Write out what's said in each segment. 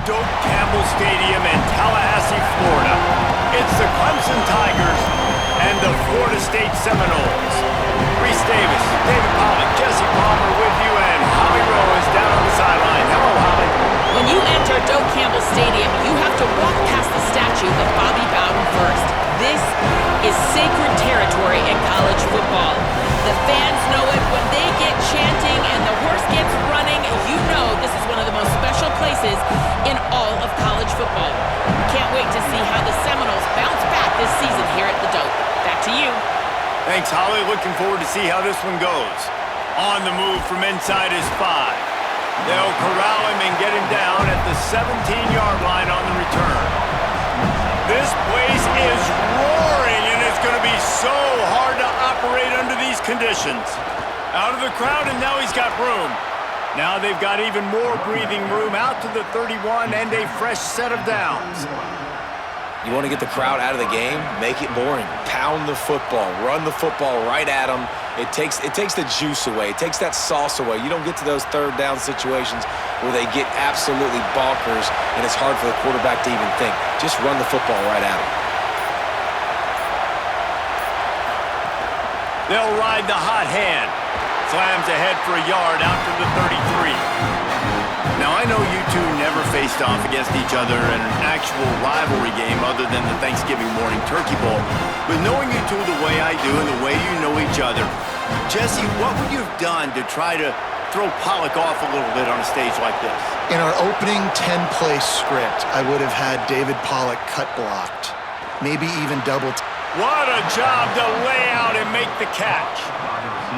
Doak Campbell Stadium in Tallahassee, Florida. It's the Clemson Tigers and the Florida State Seminoles. Reese Davis, David Pollock, Jesse Palmer with you, and Holly Rowe is down on the sideline. Hello, Holly. When you enter Doak Campbell Stadium, you have to walk past the statue of Bobby Bowden first. This is sacred territory in college football. The fans know it. When they get chanting and the horse gets running, you know this is one of the most special places in all of college football. Can't wait to see how the Seminoles bounce back this season here at the Doak. Back to you. Thanks, Holly. Looking forward to see how this one goes. On the move from inside his 5. They'll corral him and get him down at the 17-yard line on the return. This place is roaring, and it's going to be so hard to operate under these conditions. Out of the crowd, and now he's got room. Now they've got even more breathing room out to the 31 and a fresh set of downs. You want to get the crowd out of the game? Make it boring. Pound the football. Run the football right at them. It takes the juice away. It takes that sauce away. You don't get to those third down situations where they get absolutely bonkers and it's hard for the quarterback to even think. Just run the football right at them. They'll ride the hot hand. Slams ahead for a yard out to the 33. Now, I know you two never faced off against each other in an actual rivalry game other than the Thanksgiving morning turkey bowl, but knowing you two the way I do and the way you know each other, Jesse, what would you have done to try to throw Pollock off a little bit on a stage like this? In our opening 10-play script, I would have had David Pollock cut blocked, maybe even double. What a job to lay out and make the catch.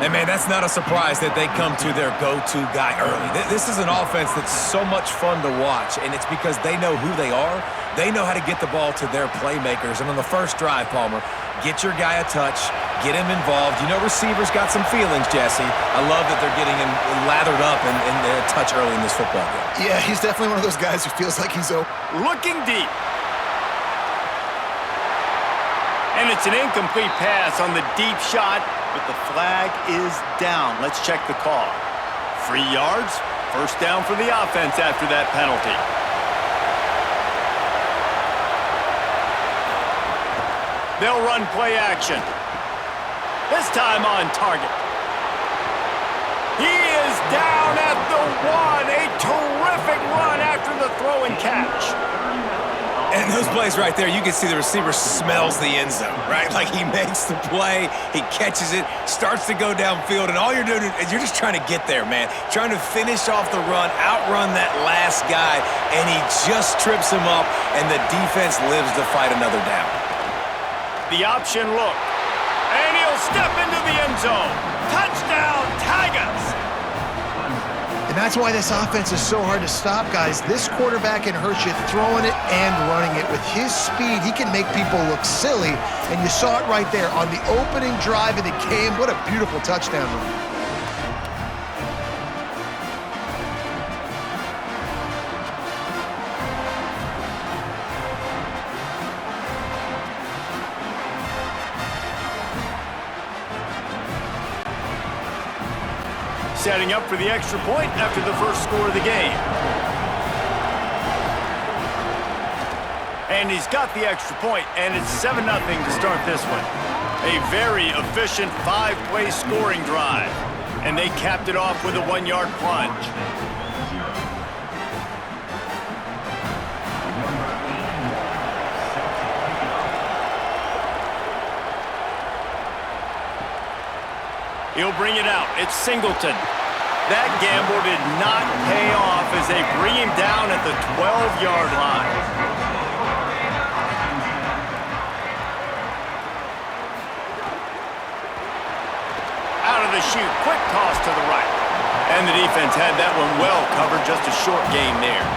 And, man, that's not a surprise that they come to their go-to guy early. This is an offense that's so much fun to watch, and it's because they know who they are. They know how to get the ball to their playmakers. And on the first drive, Palmer, get your guy a touch, get him involved. You know receivers got some feelings, Jesse. I love that they're getting him lathered up and a touch early in this football game. Yeah, he's definitely one of those guys who feels like he's open. Looking deep. And it's an incomplete pass on the deep shot, but the flag is down. Let's check the call. 3 yards, first down for the offense after that penalty. They'll run play action. This time on target. He is down at the 1. A terrific run after the throw and catch. And those plays right there, you can see the receiver smells the end zone, right? Like he makes the play, he catches it, starts to go downfield, and all you're doing is you're just trying to get there, man. Trying to finish off the run, outrun that last guy, and he just trips him up, and the defense lives to fight another down. The option look, and he'll step into the end zone. Touchdown, Tigers! And that's why this offense is so hard to stop, guys. This quarterback can hurt you throwing it and running it. With his speed, he can make people look silly, and you saw it right there on the opening drive of the game. What a beautiful touchdown run. Setting up for the extra point after the first score of the game. And he's got the extra point, and it's 7-0 to start this one. A very efficient 5-play scoring drive. And they capped it off with a 1-yard plunge. He'll bring it out. It's Singleton. That gamble did not pay off as they bring him down at the 12-yard line. Out of the chute, quick toss to the right. And the defense had that one well covered, just a short game there.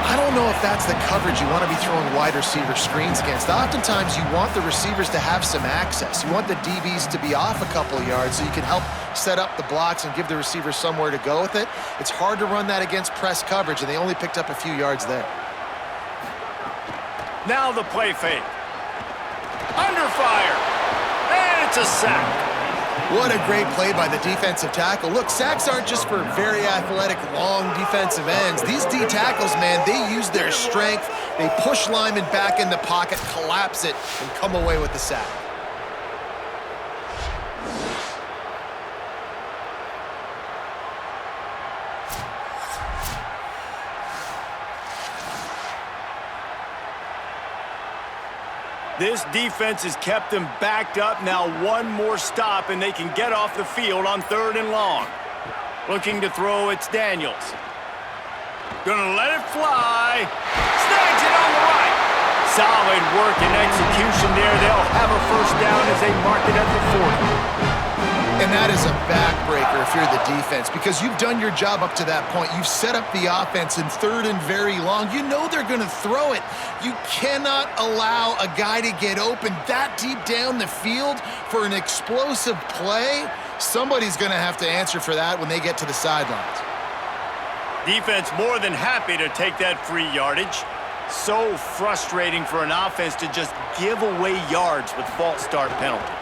I don't know if that's the coverage you want to be throwing wide receiver screens against. Oftentimes, you want the receivers to have some access. You want the DBs to be off a couple of yards so you can help set up the blocks and give the receiver somewhere to go with it. It's hard to run that against press coverage, and they only picked up a few yards there. Now the play fake. Under fire. And it's a sack. What a great play by the defensive tackle. Look, sacks aren't just for very athletic, long defensive ends. These D tackles, man, they use their strength. They push linemen back in the pocket, collapse it, and come away with the sack. This defense has kept them backed up. Now one more stop, and they can get off the field on 3rd and long. Looking to throw, it's Daniels. Gonna let it fly. Snags it on the right. Solid work and execution there. They'll have a first down as they mark it at the 40. And that is a backbreaker if you're the defense, because you've done your job up to that point. You've set up the offense in 3rd and very long. You know they're going to throw it. You cannot allow a guy to get open that deep down the field for an explosive play. Somebody's going to have to answer for that when they get to the sidelines. Defense more than happy to take that free yardage. So frustrating for an offense to just give away yards with false start penalties.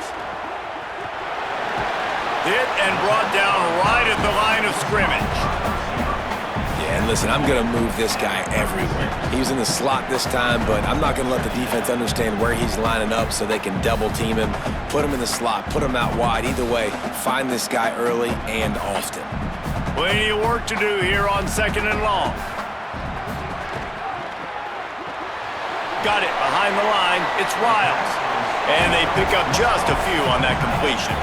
Hit and brought down right at the line of scrimmage. Yeah, and listen, I'm going to move this guy everywhere. He's in the slot this time, but I'm not going to let the defense understand where he's lining up so they can double team him, put him in the slot, put him out wide. Either way, find this guy early and often. Plenty of work to do here on 2nd and long. Got it behind the line. It's Riles. And they pick up just a few on that completion.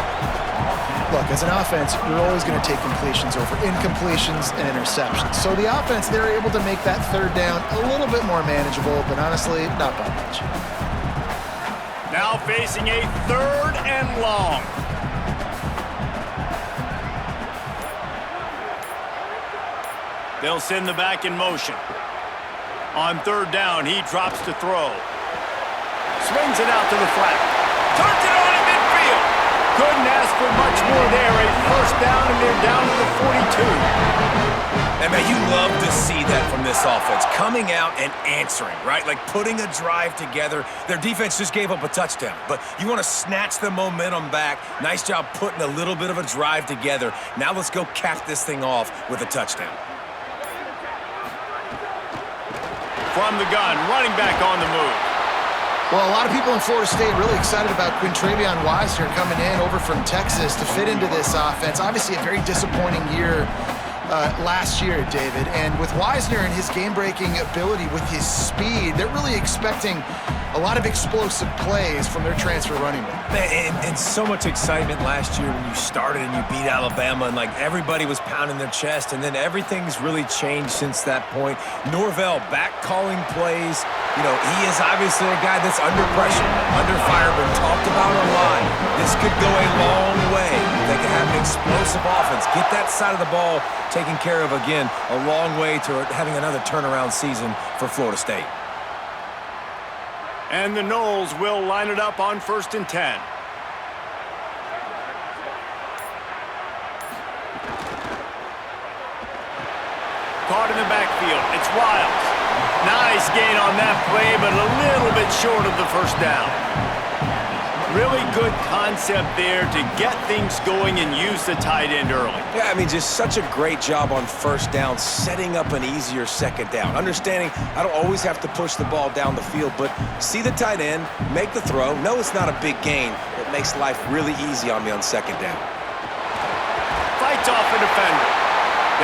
Look, as an offense, you're always going to take completions over incompletions and interceptions. So the offense, they're able to make that 3rd down a little bit more manageable, but honestly, not by much. Now facing a 3rd and long. They'll send the back in motion. On 3rd down, he drops to throw. Swings it out to the flat. Turns it on in midfield. Couldn't ask for much more there. A first down, and they're down to the 42. And, man, you love to see that from this offense. Coming out and answering, right? Like putting a drive together. Their defense just gave up a touchdown. But you want to snatch the momentum back. Nice job putting a little bit of a drive together. Now let's go cap this thing off with a touchdown. From the gun, running back on the move. Well, a lot of people in Florida State really excited about Quintravion Wisner coming in over from Texas to fit into this offense. Obviously, a very disappointing year last year, David. And with Wisner and his game-breaking ability with his speed, they're really expecting a lot of explosive plays from their transfer running back. Man, and so much excitement last year when you started and you beat Alabama, and like everybody was pounding their chest, and then everything's really changed since that point. Norvell back calling plays. You know, he is obviously a guy that's under pressure, under fire, been talked about a lot. This could go a long way. They could have an explosive offense, get that side of the ball taken care of again, a long way to having another turnaround season for Florida State. And the Noles will line it up on 1st and 10. Caught in the backfield. It's Riles. Nice gain on that play, but a little bit short of the first down. Really good concept there to get things going and use the tight end early. Yeah, I mean, just such a great job on 1st down, setting up an easier 2nd down. Understanding I don't always have to push the ball down the field, but see the tight end, make the throw. No, it's not a big gain. It makes life really easy on me on 2nd down. Fights off a defender.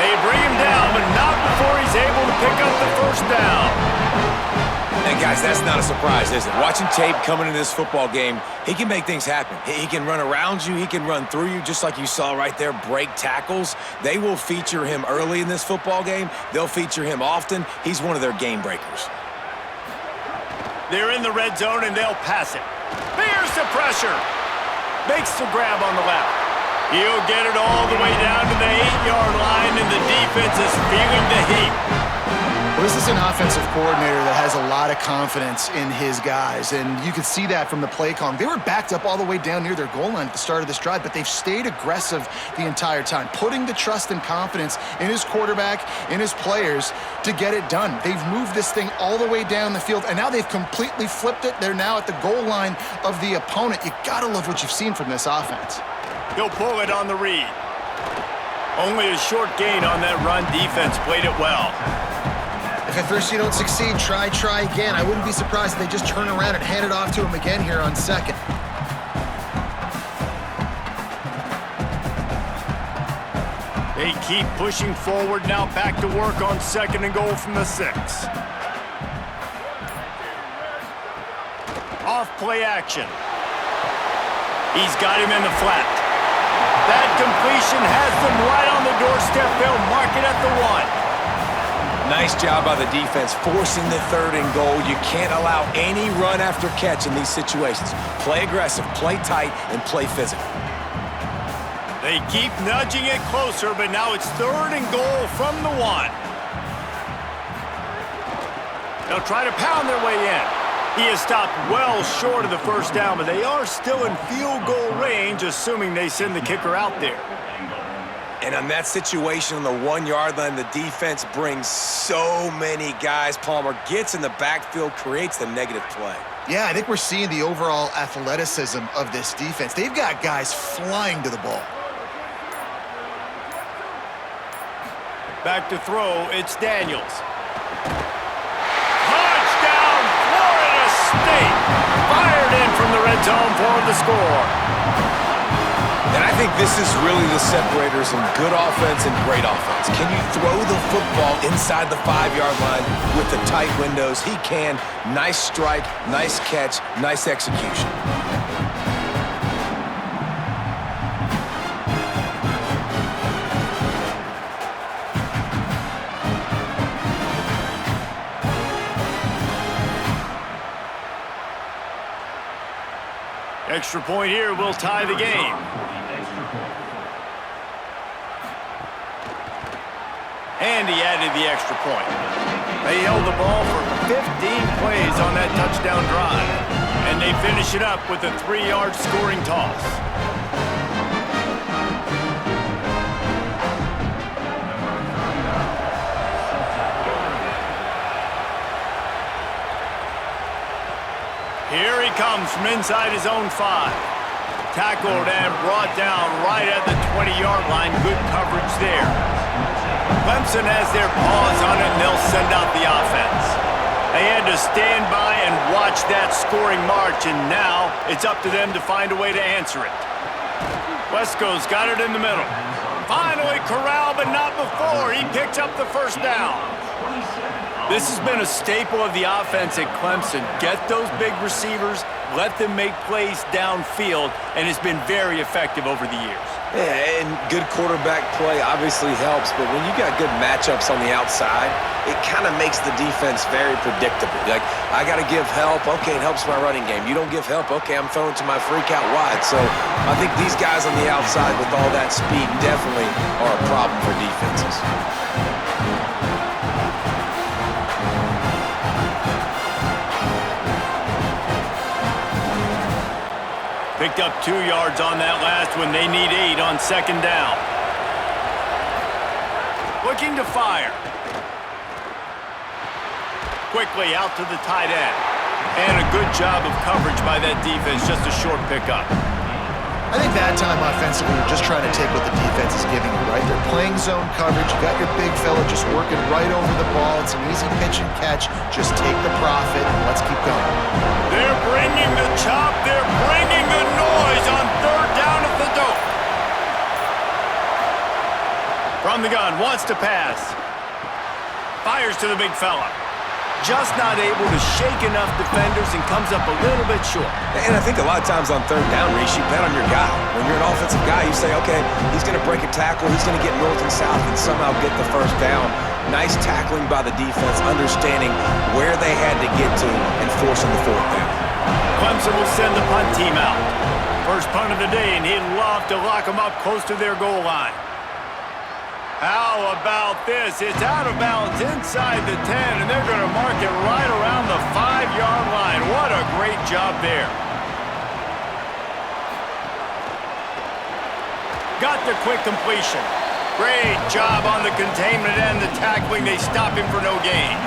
They bring him down, but not before he's able to pick up the first down. And guys, that's not a surprise, is it? Watching tape coming into this football game, he can make things happen. He can run around you, he can run through you, just like you saw right there, break tackles. They will feature him early in this football game. They'll feature him often. He's one of their game breakers. They're in the red zone, and they'll pass it. Bears the pressure. Makes the grab on the left. He'll get it all the way down to the 8-yard line, and the defense is feeling the heat. Well, this is an offensive coordinator that has a lot of confidence in his guys, and you could see that from the play calling. They were backed up all the way down near their goal line at the start of this drive, but they've stayed aggressive the entire time, putting the trust and confidence in his quarterback, in his players to get it done. They've moved this thing all the way down the field, and now they've completely flipped it. They're now at the goal line of the opponent. You gotta love what you've seen from this offense. He'll pull it on the read. Only a short gain on that run. Defense played it well. If at first you don't succeed, try again. I wouldn't be surprised if they just turn around and hand it off to him again here on second. They keep pushing forward, now back to work on second and goal from the 6. Off play action. He's got him in the flat. That completion has them right on the doorstep. They'll mark it at the 1. Nice job by the defense forcing the third and goal. You can't allow any run after catch in these situations. Play aggressive, play tight, and play physical. They keep nudging it closer, but now it's third and goal from the 1. They'll try to pound their way in. He has stopped well short of the first down, but they are still in field goal range, assuming they send the kicker out there. And on that situation on the 1-yard line, the defense brings so many guys. Palmer gets in the backfield, creates the negative play. Yeah, I think we're seeing the overall athleticism of this defense. They've got guys flying to the ball. Back to throw, it's Daniels. Touchdown, Florida State! Fired in from the red zone for the score. And I think this is really the separators in good offense and great offense. Can you throw the football inside the 5-yard line with the tight windows? He can. Nice strike, nice catch, nice execution. Extra point here will tie the game. And he added the extra point. They held the ball for 15 plays on that touchdown drive. And they finish it up with a 3-yard scoring toss. Here he comes from inside his own 5. Tackled and brought down right at the 20-yard line. Good coverage there. Clemson has their paws on it, and they'll send out the offense. They had to stand by and watch that scoring march, and now it's up to them to find a way to answer it. Wesco's got it in the middle. Finally corralled, but not before. He picks up the first down. This has been a staple of the offense at Clemson. Get those big receivers, let them make plays downfield, and it's been very effective over the years. Yeah, and good quarterback play obviously helps, but when you got good matchups on the outside, it kind of makes the defense very predictable. Like, I got to give help. Okay, it helps my running game. You don't give help. Okay, I'm throwing to my freak out wide. So I think these guys on the outside with all that speed definitely are a problem for defenses. Picked up 2 yards on that last one. They need 8 on second down. Looking to fire. Quickly out to the tight end. And a good job of coverage by that defense. Just a short pickup. I think that time offensively, you're just trying to take what the defense is giving you, right? They're playing zone coverage. You got your big fella just working right over the ball. It's an easy pitch and catch. Just take the profit and let's keep going. They're bringing the chop. They're bringing the noise on third down at the dope. From the gun, wants to pass. Fires to the big fella. Just not able to shake enough defenders and comes up a little bit short. And I think a lot of times on third down, Reese, you bet on your guy. When you're an offensive guy, you say, okay, he's going to break a tackle, he's going to get north and south and somehow get the first down. Nice tackling by the defense, understanding where they had to get to and forcing the fourth down. Clemson will send the punt team out. First punt of the day, and he'd love to lock them up close to their goal line. How about this? It's out of bounds inside the 10, and they're going to mark it right around the 5-yard line. What a great job there. Got the quick completion. Great job on the containment and the tackling. They stop him for no gain.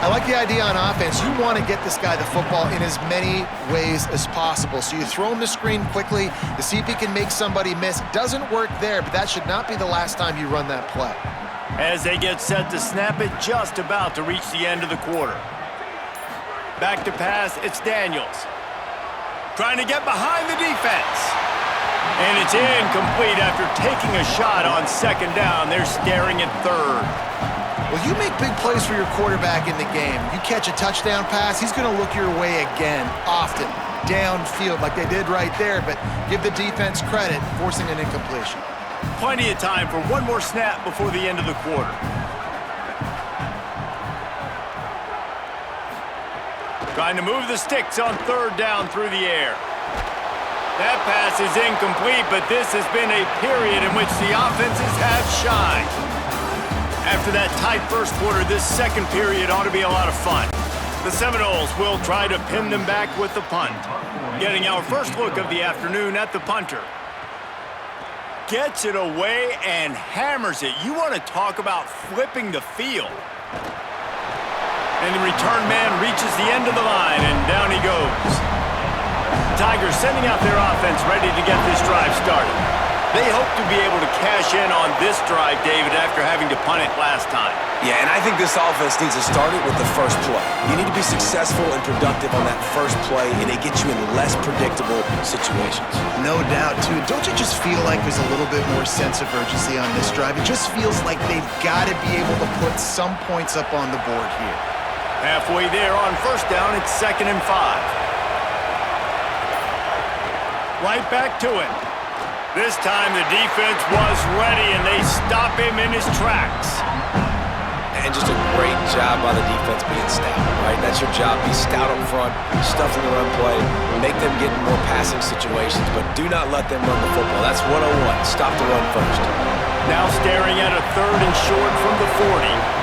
I like the idea on offense. You want to get this guy the football in as many ways as possible. So you throw him the screen quickly to see if he can make somebody miss. Doesn't work there, but that should not be the last time you run that play. As they get set to snap it, just about to reach the end of the quarter. Back to pass, it's Daniels. Trying to get behind the defense. And it's incomplete after taking a shot on second down. They're staring at third. Well, you make big plays for your quarterback in the game. You catch a touchdown pass, he's going to look your way again, often, downfield like they did right there, but give the defense credit, forcing an incompletion. Plenty of time for one more snap before the end of the quarter. Trying to move the sticks on third down through the air. That pass is incomplete, but this has been a period in which the offenses have shined. After that tight first quarter, this second period ought to be a lot of fun. The Seminoles will try to pin them back with the punt. Getting our first look of the afternoon at the punter. Gets it away and hammers it. You want to talk about flipping the field. And the return man reaches the end of the line, and down he goes. Tigers sending out their offense ready to get this drive started. They hope to be able to cash in on this drive, David, after having to punt it last time. Yeah, and I think this offense needs to start it with the first play. You need to be successful and productive on that first play, and it gets you in less predictable situations. No doubt, too. Don't you just feel like there's a little bit more sense of urgency on this drive? It just feels like they've got to be able to put some points up on the board here. Halfway there on first down, it's 2nd and 5. Right back to it. This time the defense was ready, and they stop him in his tracks. And just a great job by the defense being stout, right? That's your job. Be stout up front, stuff in the run play, make them get in more passing situations, but do not let them run the football. That's 101. Stop the run first. Now staring at a 3rd and short from the 40.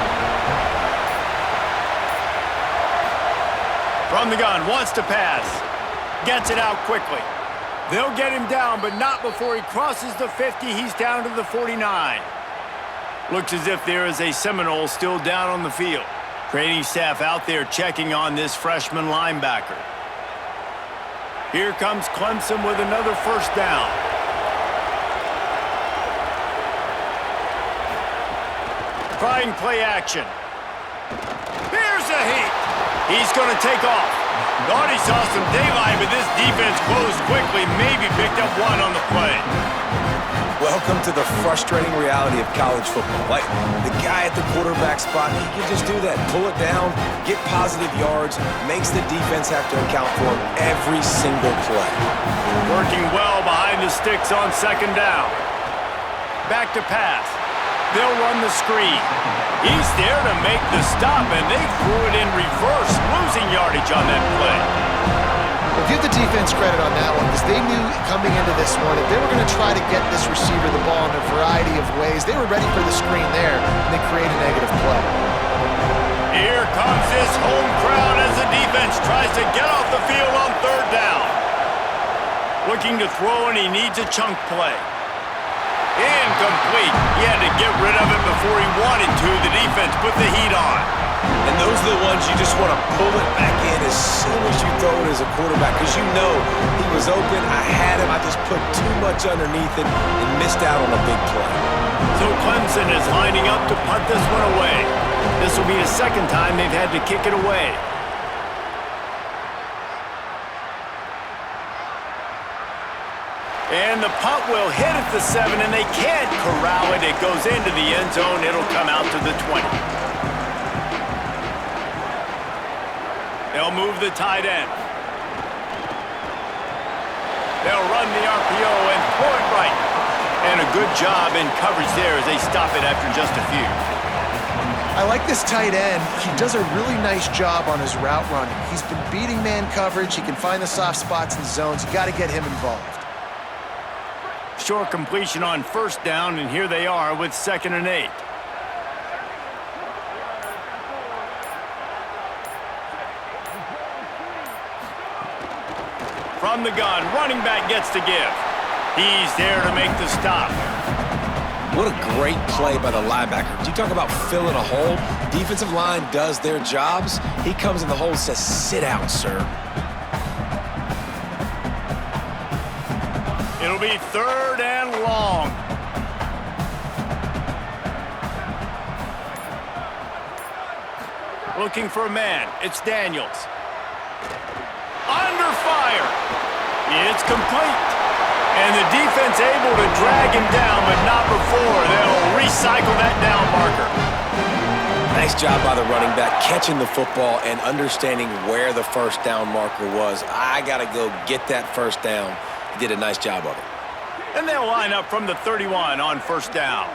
From the gun, wants to pass. Gets it out quickly. They'll get him down, but not before he crosses the 50. He's down to the 49. Looks as if there is a Seminole still down on the field. Training staff out there checking on this freshman linebacker. Here comes Clemson with another first down. Trying play action. Here's a heat. He's going to take off. Thought he saw some daylight, but this defense closed quickly, maybe picked up one on the play. Welcome to the frustrating reality of college football. Like, the guy at the quarterback spot, he can just do that. Pull it down, get positive yards, makes the defense have to account for him every single play. Working well behind the sticks on 2nd down. Back to pass. They'll run the screen. He's there to make the stop, and they threw it in reverse, losing yardage on that play. Well, give the defense credit on that one, because they knew coming into this one, if they were going to try to get this receiver the ball in a variety of ways, they were ready for the screen there, and they create a negative play. Here comes this home crowd as the defense tries to get off the field on 3rd down. Looking to throw, and he needs a chunk play. Incomplete. He had to get rid of it before he wanted to. The defense put the heat on. And those are the ones you just want to pull it back in as soon as you throw it as a quarterback, because you know he was open, I had him, I just put too much underneath it and missed out on a big play. So Clemson is lining up to punt this one away. This will be the 2nd time they've had to kick it away. And the punt will hit at the 7, and they can't corral it. It goes into the end zone. It'll come out to the 20. They'll move the tight end. They'll run the RPO and throw it right. And a good job in coverage there as they stop it after just a few. I like this tight end. He does a really nice job on his route running. He's been beating man coverage. He can find the soft spots in zones. You got to get him involved. Short completion on 1st down, and here they are with 2nd and 8. From the gun, running back gets to give. He's there to make the stop. What a great play by the linebacker. You talk about filling a hole. Defensive line does their jobs. He comes in the hole and says, sit down, sir. It'll be 3rd and long. Looking for a man. It's Daniels. Under fire. It's complete. And the defense able to drag him down, but not before. They'll recycle that down marker. Nice job by the running back, catching the football and understanding where the first down marker was. I got to go get that first down. He did a nice job of it. And they'll line up from the 31 on 1st down.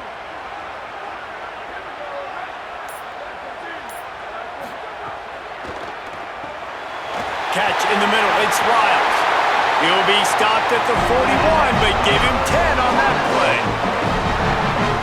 Catch in the middle. It's Riles. He'll be stopped at the 41, but give him 10 on that play.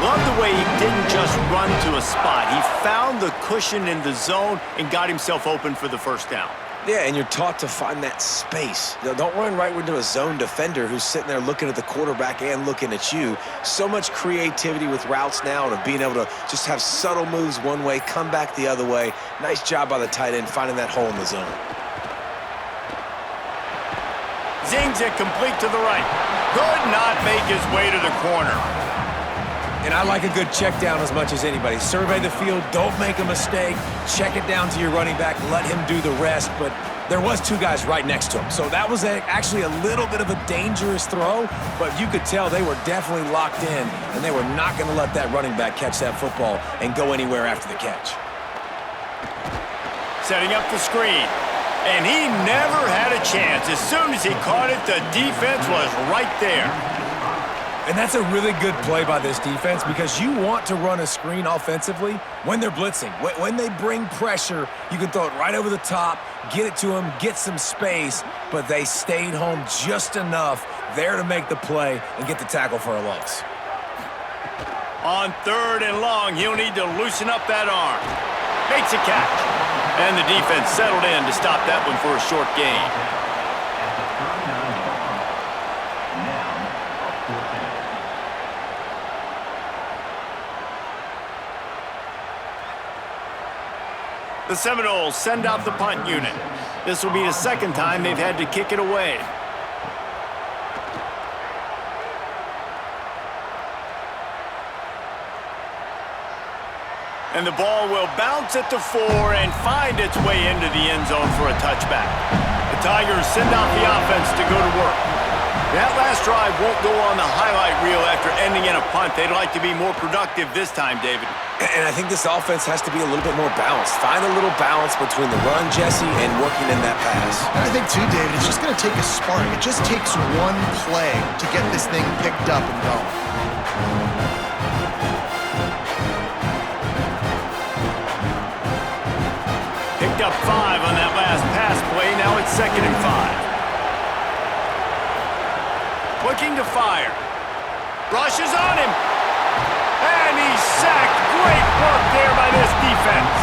Love the way he didn't just run to a spot. He found the cushion in the zone and got himself open for the first down. Yeah, and you're taught to find that space. Don't run right into a zone defender who's sitting there looking at the quarterback and looking at you. So much creativity with routes now and of being able to just have subtle moves one way, come back the other way. Nice job by the tight end finding that hole in the zone. Zings it complete to the right. Could not make his way to the corner. And I like a good check down as much as anybody. Survey the field, don't make a mistake, check it down to your running back, let him do the rest. But there was 2 guys right next to him. So that was actually a little bit of a dangerous throw, but you could tell they were definitely locked in, and they were not going to let that running back catch that football and go anywhere after the catch. Setting up the screen. And he never had a chance. As soon as he caught it, the defense was right there. And that's a really good play by this defense because you want to run a screen offensively when they're blitzing. When they bring pressure, you can throw it right over the top, get it to them, get some space, but they stayed home just enough there to make the play and get the tackle for a loss. On 3rd and long, he'll need to loosen up that arm. Makes a catch. And the defense settled in to stop that one for a short gain. The Seminoles send out the punt unit. This will be the 2nd time they've had to kick it away. And the ball will bounce at the 4 and find its way into the end zone for a touchback. The Tigers send out the offense to go to work. That last drive won't go on the highlight reel after ending in a punt. They'd like to be more productive this time, David. And I think this offense has to be a little bit more balanced. Find a little balance between the run, Jesse, and working in that pass. And I think, too, David, it's just going to take a spark. It just takes one play to get this thing picked up and going. Picked up 5 on that last pass play. Now it's 2nd and 5. Looking to fire. Rushes on him. And he's sacked. Great work there by this defense.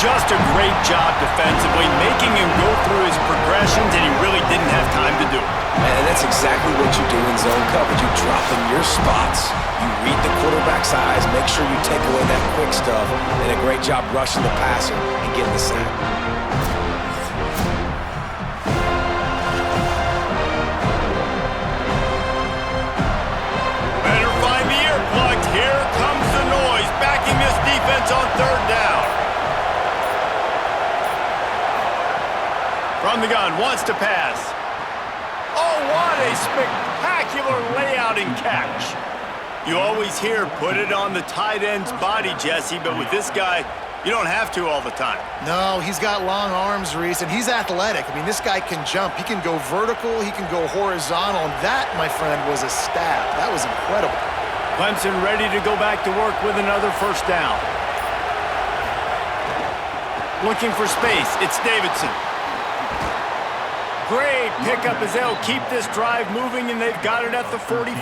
Just a great job defensively, making him go through his progressions, and he really didn't have time to do it. And that's exactly what you do in zone coverage. You drop in your spots. You read the quarterback's eyes, make sure you take away that quick stuff, and a great job rushing the passer and getting the sack. Better find the earplugs. Here comes the noise, backing this defense on 3rd down. From the gun, wants to pass. Oh, what a spectacular layout and catch. You always hear put it on the tight end's body, Jesse, but with this guy, you don't have to all the time. No, he's got long arms, Reese, and he's athletic. I mean, this guy can jump. He can go vertical. He can go horizontal. And that, my friend, was a stab. That was incredible. Clemson ready to go back to work with another 1st down. Looking for space. It's Davidson. Great pickup as they'll keep this drive moving, and they've got it at the 45.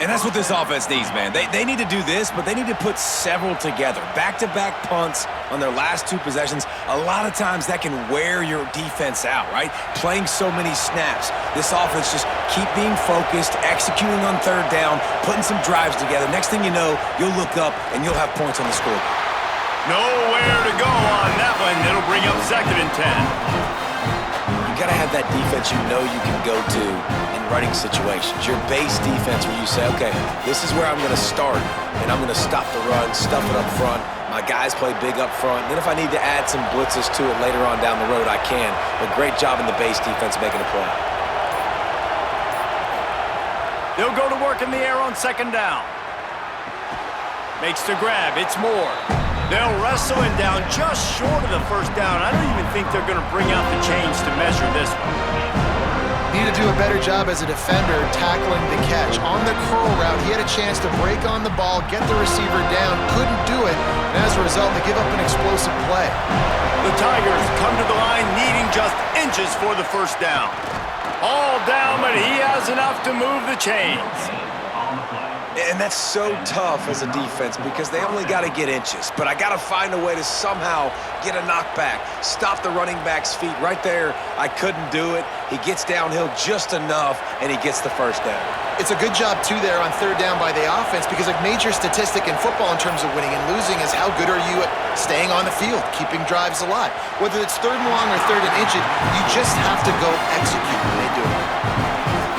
And that's what this offense needs, man. They need to do this, but they need to put several together. Back-to-back punts on their last two possessions. A lot of times that can wear your defense out, right? Playing so many snaps. This offense just keep being focused, executing on third down, putting some drives together. Next thing you know, you'll look up and you'll have points on the scoreboard. Nowhere to go on that one. It'll bring up 2nd and 10. You got to have that defense you know you can go to in running situations. Your base defense where you say, okay, this is where I'm going to start, and I'm going to stop the run, stuff it up front. My guys play big up front. Then if I need to add some blitzes to it later on down the road, I can. But great job in the base defense making a play. They'll go to work in the air on 2nd down. Makes the grab. It's Moore. They'll wrestle him down just short of the 1st down. I don't even think they're going to bring out the chains to measure this one. Need to do a better job as a defender tackling the catch. On the curl route, he had a chance to break on the ball, get the receiver down, couldn't do it, and as a result, they give up an explosive play. The Tigers come to the line needing just inches for the 1st down. All down, but he has enough to move the chains. And that's so tough as a defense because they only got to get inches. But I got to find a way to somehow get a knockback, stop the running back's feet. Right there, I couldn't do it. He gets downhill just enough, and he gets the 1st down. It's a good job, too, there on 3rd down by the offense because a major statistic in football in terms of winning and losing is how good are you at staying on the field, keeping drives alive. Whether it's 3rd and long or 3rd and inches, you just have to go execute when they do it.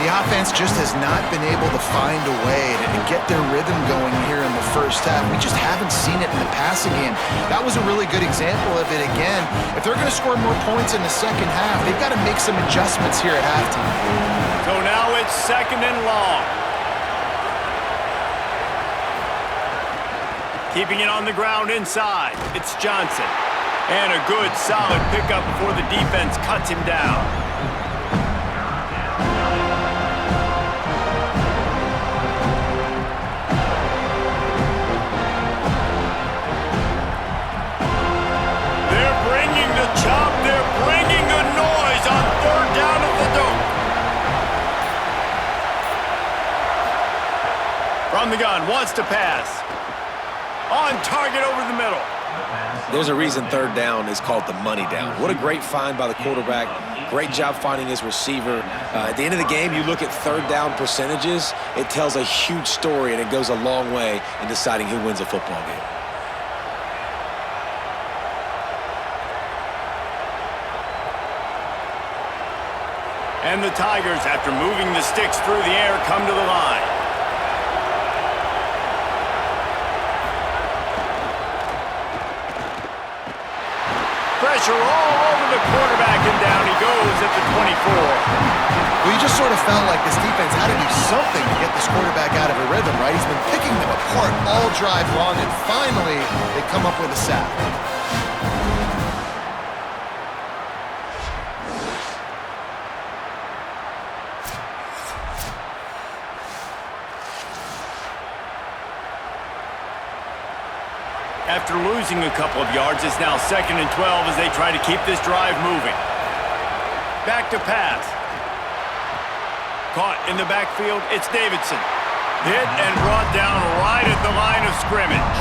The offense just has not been able to find a way to get their rhythm going here in the 1st half. We just haven't seen it in the passing game. That was a really good example of it again. If they're going to score more points in the 2nd half, they've got to make some adjustments here at halftime. So now it's 2nd and long. Keeping it on the ground inside. It's Johnson. And a good, solid pickup before the defense cuts him down. Chop, they're bringing the noise on 3rd down at the dome. From the gun, wants to pass. On target over the middle. There's a reason 3rd down is called the money down. What a great find by the quarterback. Great job finding his receiver. At the end of the game, you look at 3rd down percentages. It tells a huge story, and it goes a long way in deciding who wins a football game. And the Tigers, after moving the sticks through the air, come to the line. Pressure all over the quarterback, and down he goes at the 24. Well, you just sort of felt like this defense had to do something to get this quarterback out of a rhythm, right? He's been picking them apart all drive long, and finally, they come up with a sack. After losing a couple of yards, it's now 2nd and 12 as they try to keep this drive moving. Back to pass. Caught in the backfield, it's Davidson. Hit and brought down right at the line of scrimmage.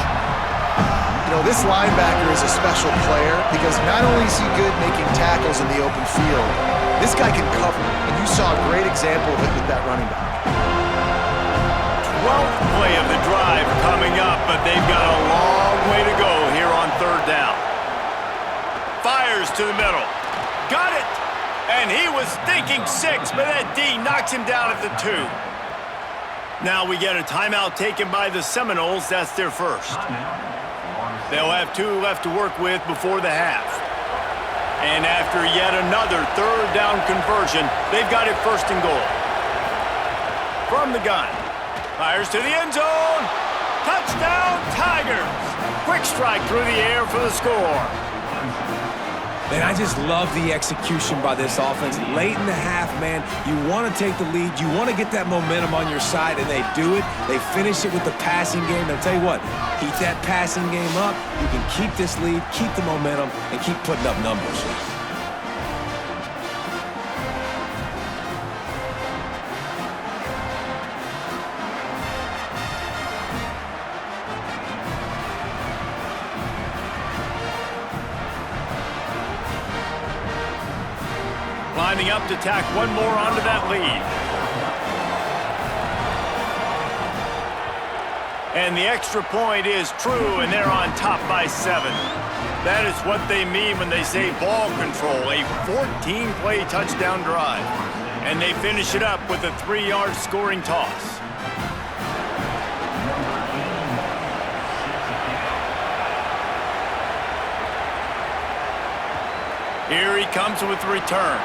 You know, this linebacker is a special player because not only is he good making tackles in the open field, this guy can cover, and you saw a great example of it with that running back. 12th play of the drive coming up, but they've got a long way to go here on 3rd down. Fires to the middle. Got it! And he was thinking 6, but that D knocks him down at the 2. Now we get a timeout taken by the Seminoles. That's their 1st. They'll have 2 left to work with before the half. And after yet another 3rd down conversion, they've got it 1st and goal. From the gun. Fires to the end zone. Touchdown, Tigers. Quick strike through the air for the score. Man, I just love the execution by this offense. Late in the half, man, you want to take the lead. You want to get that momentum on your side, and they do it. They finish it with the passing game. I'll tell you what, keep that passing game up. You can keep this lead, keep the momentum, and keep putting up numbers. Lining up to tack one more onto that lead. And the extra point is true, and they're on top by 7. That is what they mean when they say ball control, a 14-play touchdown drive. And they finish it up with a 3-yard scoring toss. Here he comes with the return.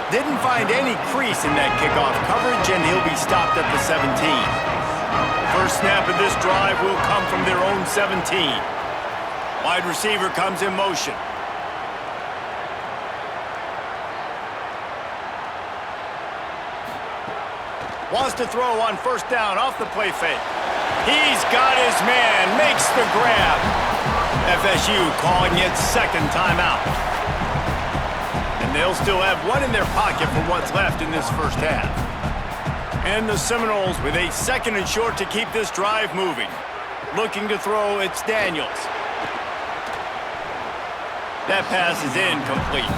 Didn't find any crease in that kickoff coverage, and he'll be stopped at the 17. First snap of this drive will come from their own 17. Wide receiver comes in motion. Wants to throw on first down off the play fake. He's got his man, makes the grab. FSU calling it second timeout. And they'll still have one in their pocket for what's left in this first half. And the Seminoles with a 2nd and short to keep this drive moving. Looking to throw, it's Daniels. That pass is incomplete.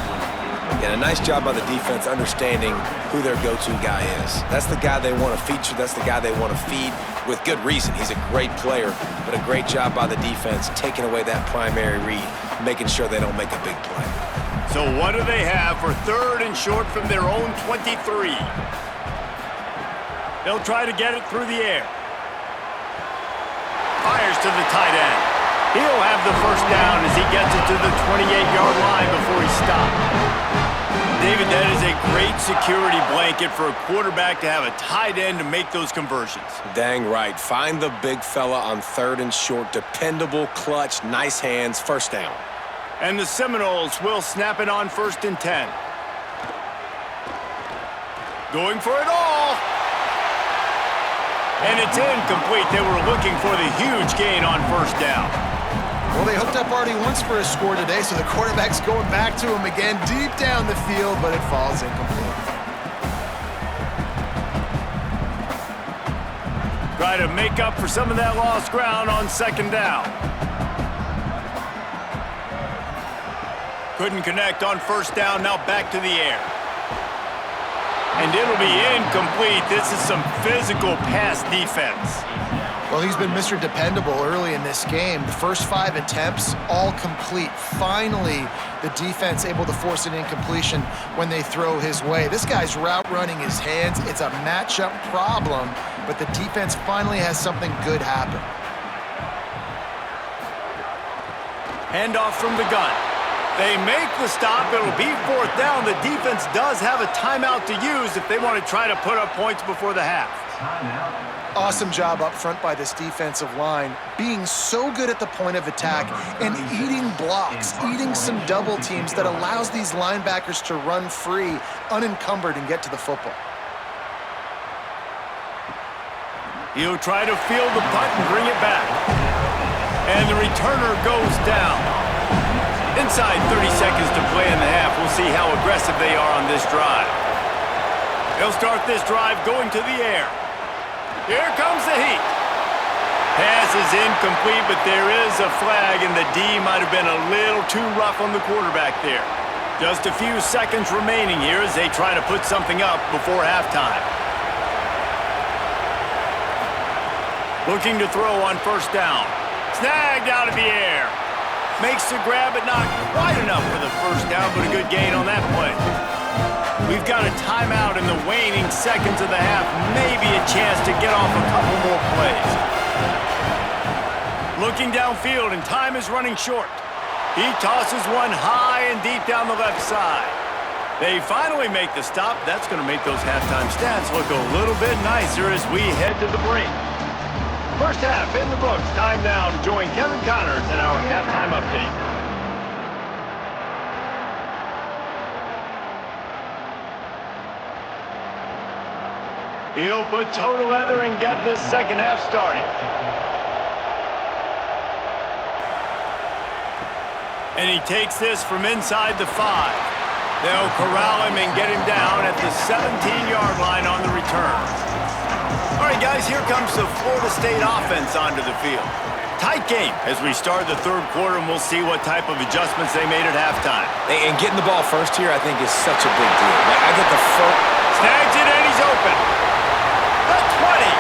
And a nice job by the defense understanding who their go-to guy is. That's the guy they want to feature. That's the guy they want to feed with good reason. He's a great player, but a great job by the defense taking away that primary read, making sure they don't make a big play. So what do they have for 3rd and short from their own 23? They'll try to get it through the air. Fires to the tight end. He'll have the first down as he gets it to the 28-yard line before he's stopped. David, that is a great security blanket for a quarterback to have a tight end to make those conversions. Dang right. Find the big fella on 3rd and short. Dependable, clutch, nice hands, first down. And the Seminoles will snap it on 1st and 10. Going for it all. And it's incomplete. They were looking for the huge gain on first down. Well, they hooked up already once for a score today, so the quarterback's going back to him again deep down the field, but it falls incomplete. Try to make up for some of that lost ground on 2nd down. Couldn't connect on first down, now back to the air. And it'll be incomplete. This is some physical pass defense. Well, he's been Mr. Dependable early in this game. The first 5 attempts, all complete. Finally, the defense able to force an incompletion when they throw his way. This guy's route running his hands. It's a matchup problem, but the defense finally has something good happen. Handoff from the gun. They make the stop. It'll be 4th down. The defense does have a timeout to use if they want to try to put up points before the half. Awesome job up front by this defensive line, being so good at the point of attack and eating blocks, eating some double teams that allows these linebackers to run free, unencumbered, and get to the football. He'll try to field the punt and bring it back. And the returner goes down. Inside 30 seconds to play in the half. We'll see how aggressive they are on this drive. They'll start this drive going to the air. Here comes the heat. Pass is incomplete, but there is a flag, and the D might have been a little too rough on the quarterback there. Just a few seconds remaining here as they try to put something up before halftime. Looking to throw on first down. Snagged out of the air. Makes the grab, but not quite enough for the first down, but a good gain on that play. We've got a timeout in the waning seconds of the half. Maybe a chance to get off a couple more plays. Looking downfield, and time is running short. He tosses one high and deep down the left side. They finally make the stop. That's going to make those halftime stats look a little bit nicer as we head to the break. First half in the books. Time now to join Kevin Connors in our halftime update. He'll put toe to leather and get this second half started. And he takes this from inside the 5. They'll corral him and get him down at the 17-yard line on the return. All right, guys, here comes the Florida State offense onto the field. Tight game as we start the third quarter, and we'll see what type of adjustments they made at halftime. And getting the ball first here, I think, is such a big deal. I get the first. Snags it, and he's open. The 20.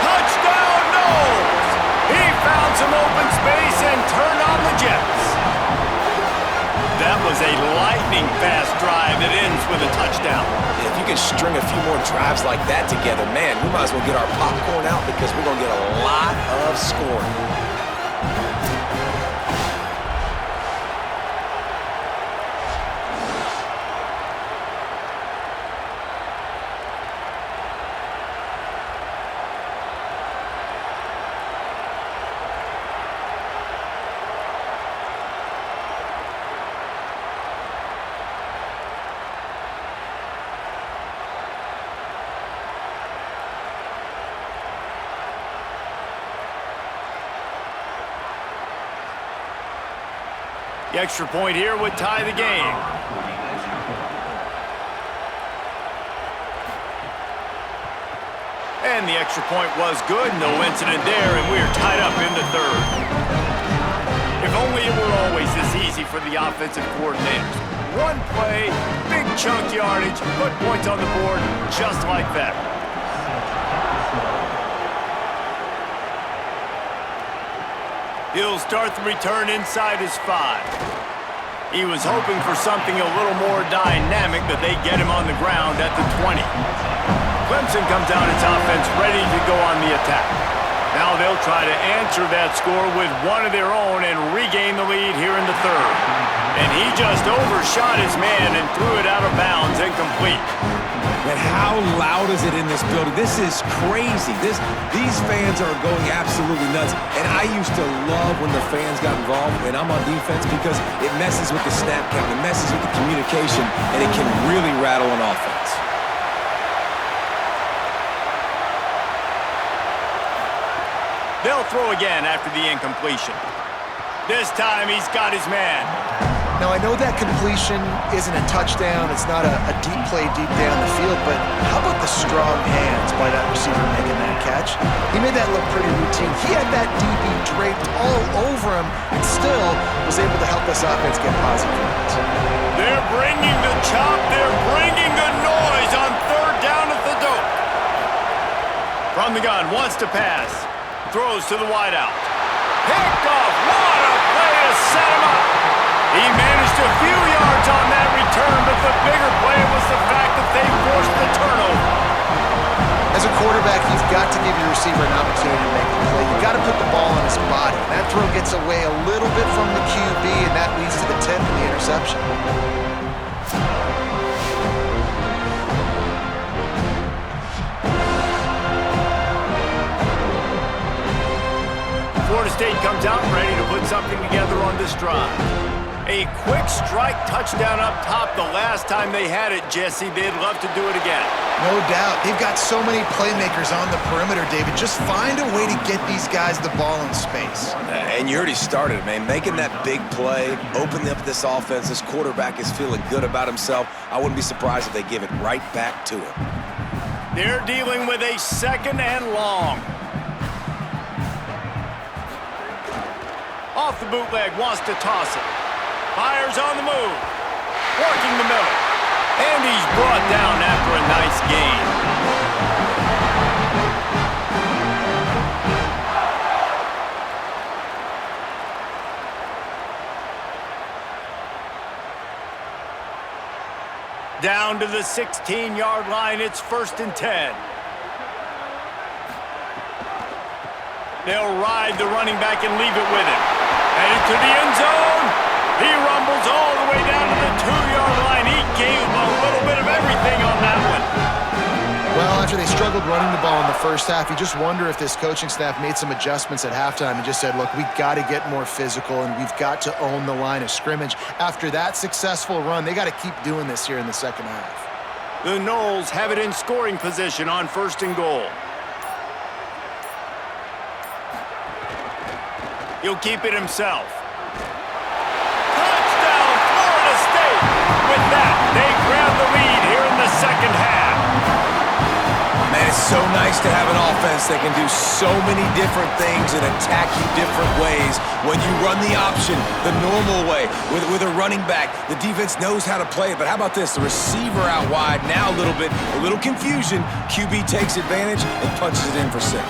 Touchdown, Knowles. He found some open space and turned on the Jets. That was a lightning-fast drive that ends with a touchdown. If you can string a few more drives like that together, man, we might as well get our popcorn out because we're going to get a lot of scoring. The extra point here would tie the game. And the extra point was good. No incident there, and we're tied up in the third. If only it were always this easy for the offensive coordinators. One play, big chunk yardage, put points on the board just like that. He'll start the return inside his 5. He was hoping for something a little more dynamic, but they get him on the ground at the 20. Clemson comes out its offense ready to go on the attack. Now they'll try to answer that score with one of their own and regain the lead here in the third. And he just overshot his man and threw it out of bounds incomplete. And how loud is it in this building? This is crazy. These fans are going absolutely nuts. And I used to love when the fans got involved, and I'm on defense, because it messes with the snap count, it messes with the communication, and it can really rattle an offense. They'll throw again after the incompletion. This time he's got his man. Now, I know that completion isn't a touchdown. It's not a deep play deep down the field, but how about the strong hands by that receiver making that catch? He made that look pretty routine. He had that DB draped all over him and still was able to help this offense get positive yards. They're bringing the chop. They're bringing the noise on third down at the dope. From the gun, wants to pass. Throws to the wideout. Picked off. What a play to set him up. He managed a few yards on that return, but the bigger play was the fact that they forced the turnover. As a quarterback, you've got to give your receiver an opportunity to make the play. You've got to put the ball on his body. That throw gets away a little bit from the QB, and that leads to the tip and the interception. Florida State comes out ready to put something together on this drive. A quick strike touchdown up top the last time they had it, Jesse. They'd love to do it again. No doubt. They've got so many playmakers on the perimeter, David. Just find a way to get these guys the ball in space. And you already started, man. Making that big play, opening up this offense. This quarterback is feeling good about himself. I wouldn't be surprised if they give it right back to him. They're dealing with a second and long. Off the bootleg, wants to toss it. Fires on the move. Working the middle. And he's brought down after a nice gain. Down to the 16-yard line. It's 1st and 10. They'll ride the running back and leave it with him. Headed to the end zone. He rumbles all the way down to the 2-yard line. He gave him a little bit of everything on that one. Well, after they struggled running the ball in the first half, you just wonder if this coaching staff made some adjustments at halftime and just said, look, we've got to get more physical and we've got to own the line of scrimmage. After that successful run, they got to keep doing this here in the second half. The Noles have it in scoring position on 1st and goal. He'll keep it himself. Touchdown, Florida State! With that, they grab the lead here in the second half. Man, it's so nice to have an offense that can do so many different things and attack you different ways. When you run the option, the normal way, with a running back, the defense knows how to play it. But how about this? The receiver out wide, now a little confusion. QB takes advantage and punches it in for 6.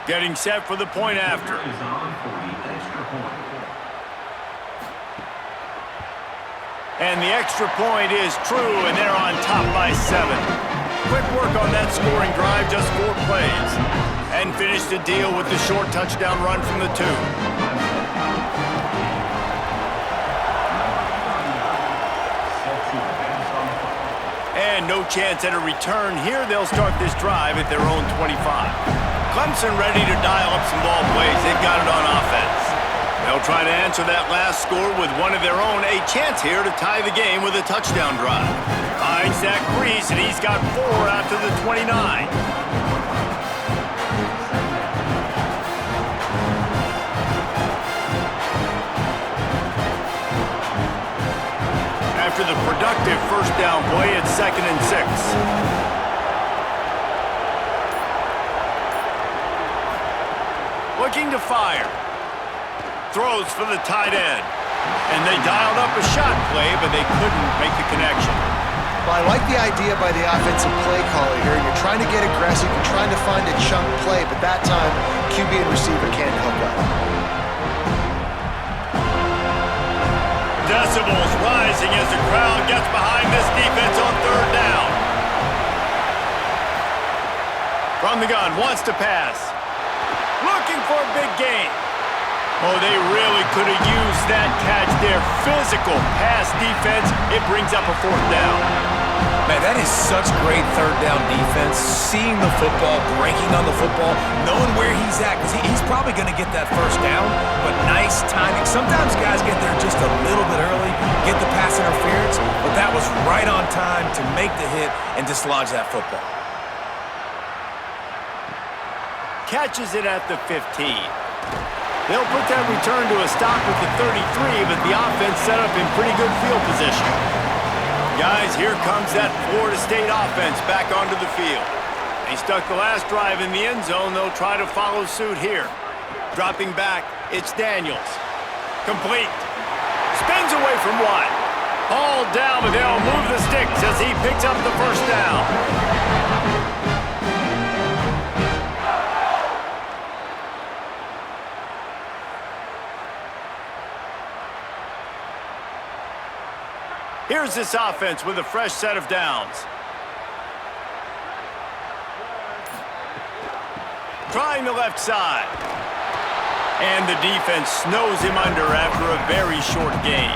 Getting set for the point after. And the extra point is true, and they're on top by 7. Quick work on that scoring drive, just 4 plays. And finished the deal with the short touchdown run from the 2. And no chance at a return here. They'll start this drive at their own 25. Clemson ready to dial up some ball plays. They've got it on offense. They'll try to answer that last score with one of their own. A chance here to tie the game with a touchdown drive. Finds that crease, and he's got 4 after the 29. After the productive first down play, it's 2nd and 6. Looking to fire. Throws for the tight end. And they dialed up a shot play, but they couldn't make the connection. Well, I like the idea by the offensive play caller here. You're trying to get aggressive. You're trying to find a chunk play, but that time, QB and receiver can't hook up. Decibels rising as the crowd gets behind this defense on 3rd down. From the gun, wants to pass. Looking for a big gain. Oh, they really could have used that catch there. Physical pass defense. It brings up a 4th down. Man, that is such great 3rd down defense. Seeing the football, breaking on the football, knowing where he's at, because he's probably going to get that 1st down, but nice timing. Sometimes guys get there just a little bit early, get the pass interference, but that was right on time to make the hit and dislodge that football. Catches it at the 15. They'll put that return to a stop with the 33, but the offense set up in pretty good field position. Guys, here comes that Florida State offense back onto the field. They stuck the last drive in the end zone. They'll try to follow suit here. Dropping back, it's Daniels. Complete. Spins away from one. All down, but they'll move the sticks as he picks up the 1st down. Here's this offense with a fresh set of downs. Trying the left side. And the defense snows him under after a very short gain.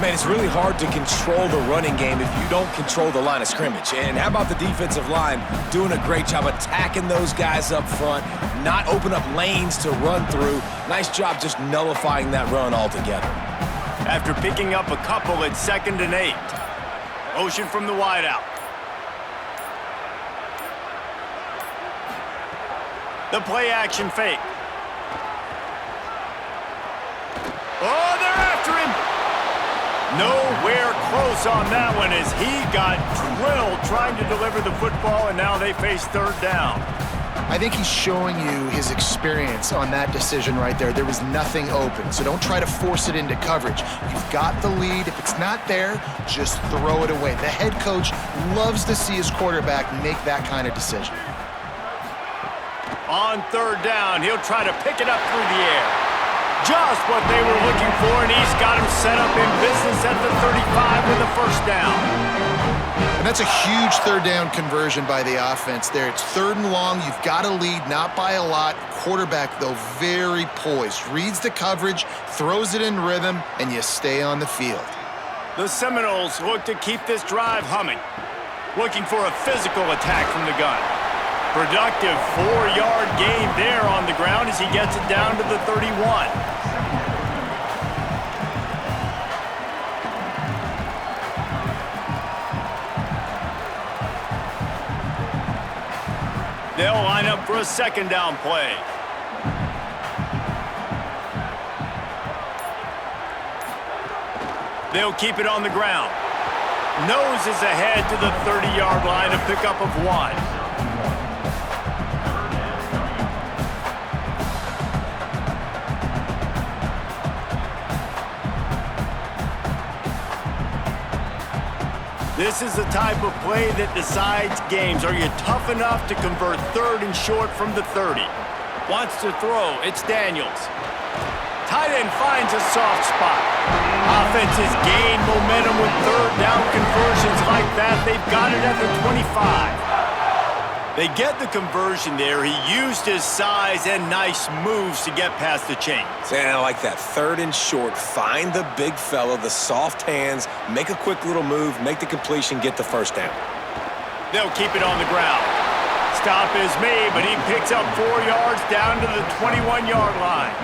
Man, it's really hard to control the running game if you don't control the line of scrimmage. And how about the defensive line doing a great job attacking those guys up front, not open up lanes to run through. Nice job just nullifying that run altogether. After picking up a couple, it's 2nd and 8. Motion from the wideout. The play action fake. Oh, they're after him. Nowhere close on that one as he got drilled trying to deliver the football, and now they face 3rd down. I think he's showing you his experience on that decision right there. There was nothing open, so don't try to force it into coverage. You've got the lead. If it's not there, just throw it away. The head coach loves to see his quarterback make that kind of decision. On 3rd down, he'll try to pick it up through the air. Just what they were looking for, and he's got him set up in business at the 35 with the 1st down. And that's a huge 3rd down conversion by the offense there. It's 3rd and long. You've got a lead, not by a lot. Quarterback, though, very poised. Reads the coverage, throws it in rhythm, and you stay on the field. The Seminoles look to keep this drive humming. Looking for a physical attack from the gun. Productive 4-yard gain there on the ground as he gets it down to the 31. They'll line up for a 2nd down play. They'll keep it on the ground. Noses ahead to the 30-yard line, a pickup of 1. This is the type of play that decides games. Are you tough enough to convert 3rd and short from the 30? Wants to throw. It's Daniels. Tight end finds a soft spot. Offenses gain momentum with 3rd down conversions like that. They've got it at the 25. They get the conversion there. He used his size and nice moves to get past the chains. And I like that. 3rd and short. Find the big fella, the soft hands, make a quick little move, make the completion, get the first down. They'll keep it on the ground. Stop is made, but he picks up 4 yards down to the 21-yard line.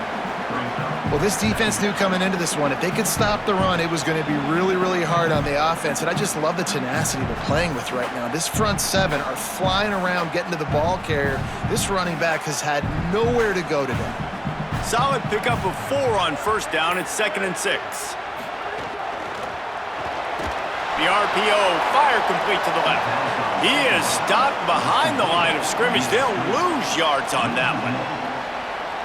Well, this defense knew coming into this one, if they could stop the run, it was going to be really, really hard on the offense. And I just love the tenacity they're playing with right now. This front 7 are flying around, getting to the ball carrier. This running back has had nowhere to go today. Solid pickup of 4 on 1st down. It's 2nd and 6. The RPO, fire complete to the left. He is stopped behind the line of scrimmage. They'll lose yards on that one.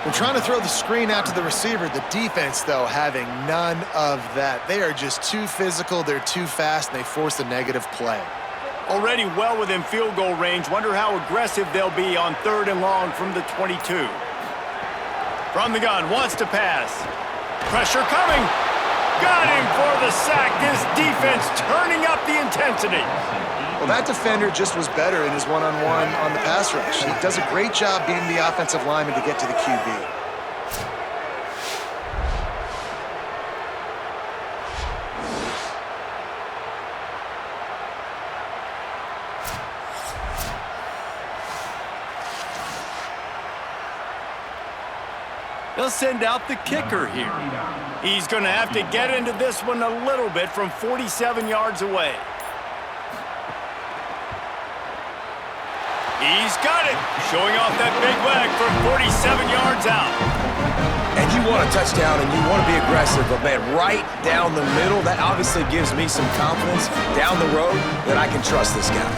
We're trying to throw the screen out to the receiver. The defense, though, having none of that. They are just too physical, they're too fast, and they force a negative play. Already well within field goal range. Wonder how aggressive they'll be on 3rd and long from the 22. From the gun, wants to pass. Pressure coming. Got him for the sack. This defense turning up the intensity. Well, that defender just was better in his one-on-one on the pass rush. He does a great job beating the offensive lineman to get to the QB. They'll send out the kicker here. He's going to have to get into this one a little bit from 47 yards away. He's got it, showing off that big leg from 47 yards out. And you want a touchdown and you want to be aggressive, but man, right down the middle, that obviously gives me some confidence down the road that I can trust this guy.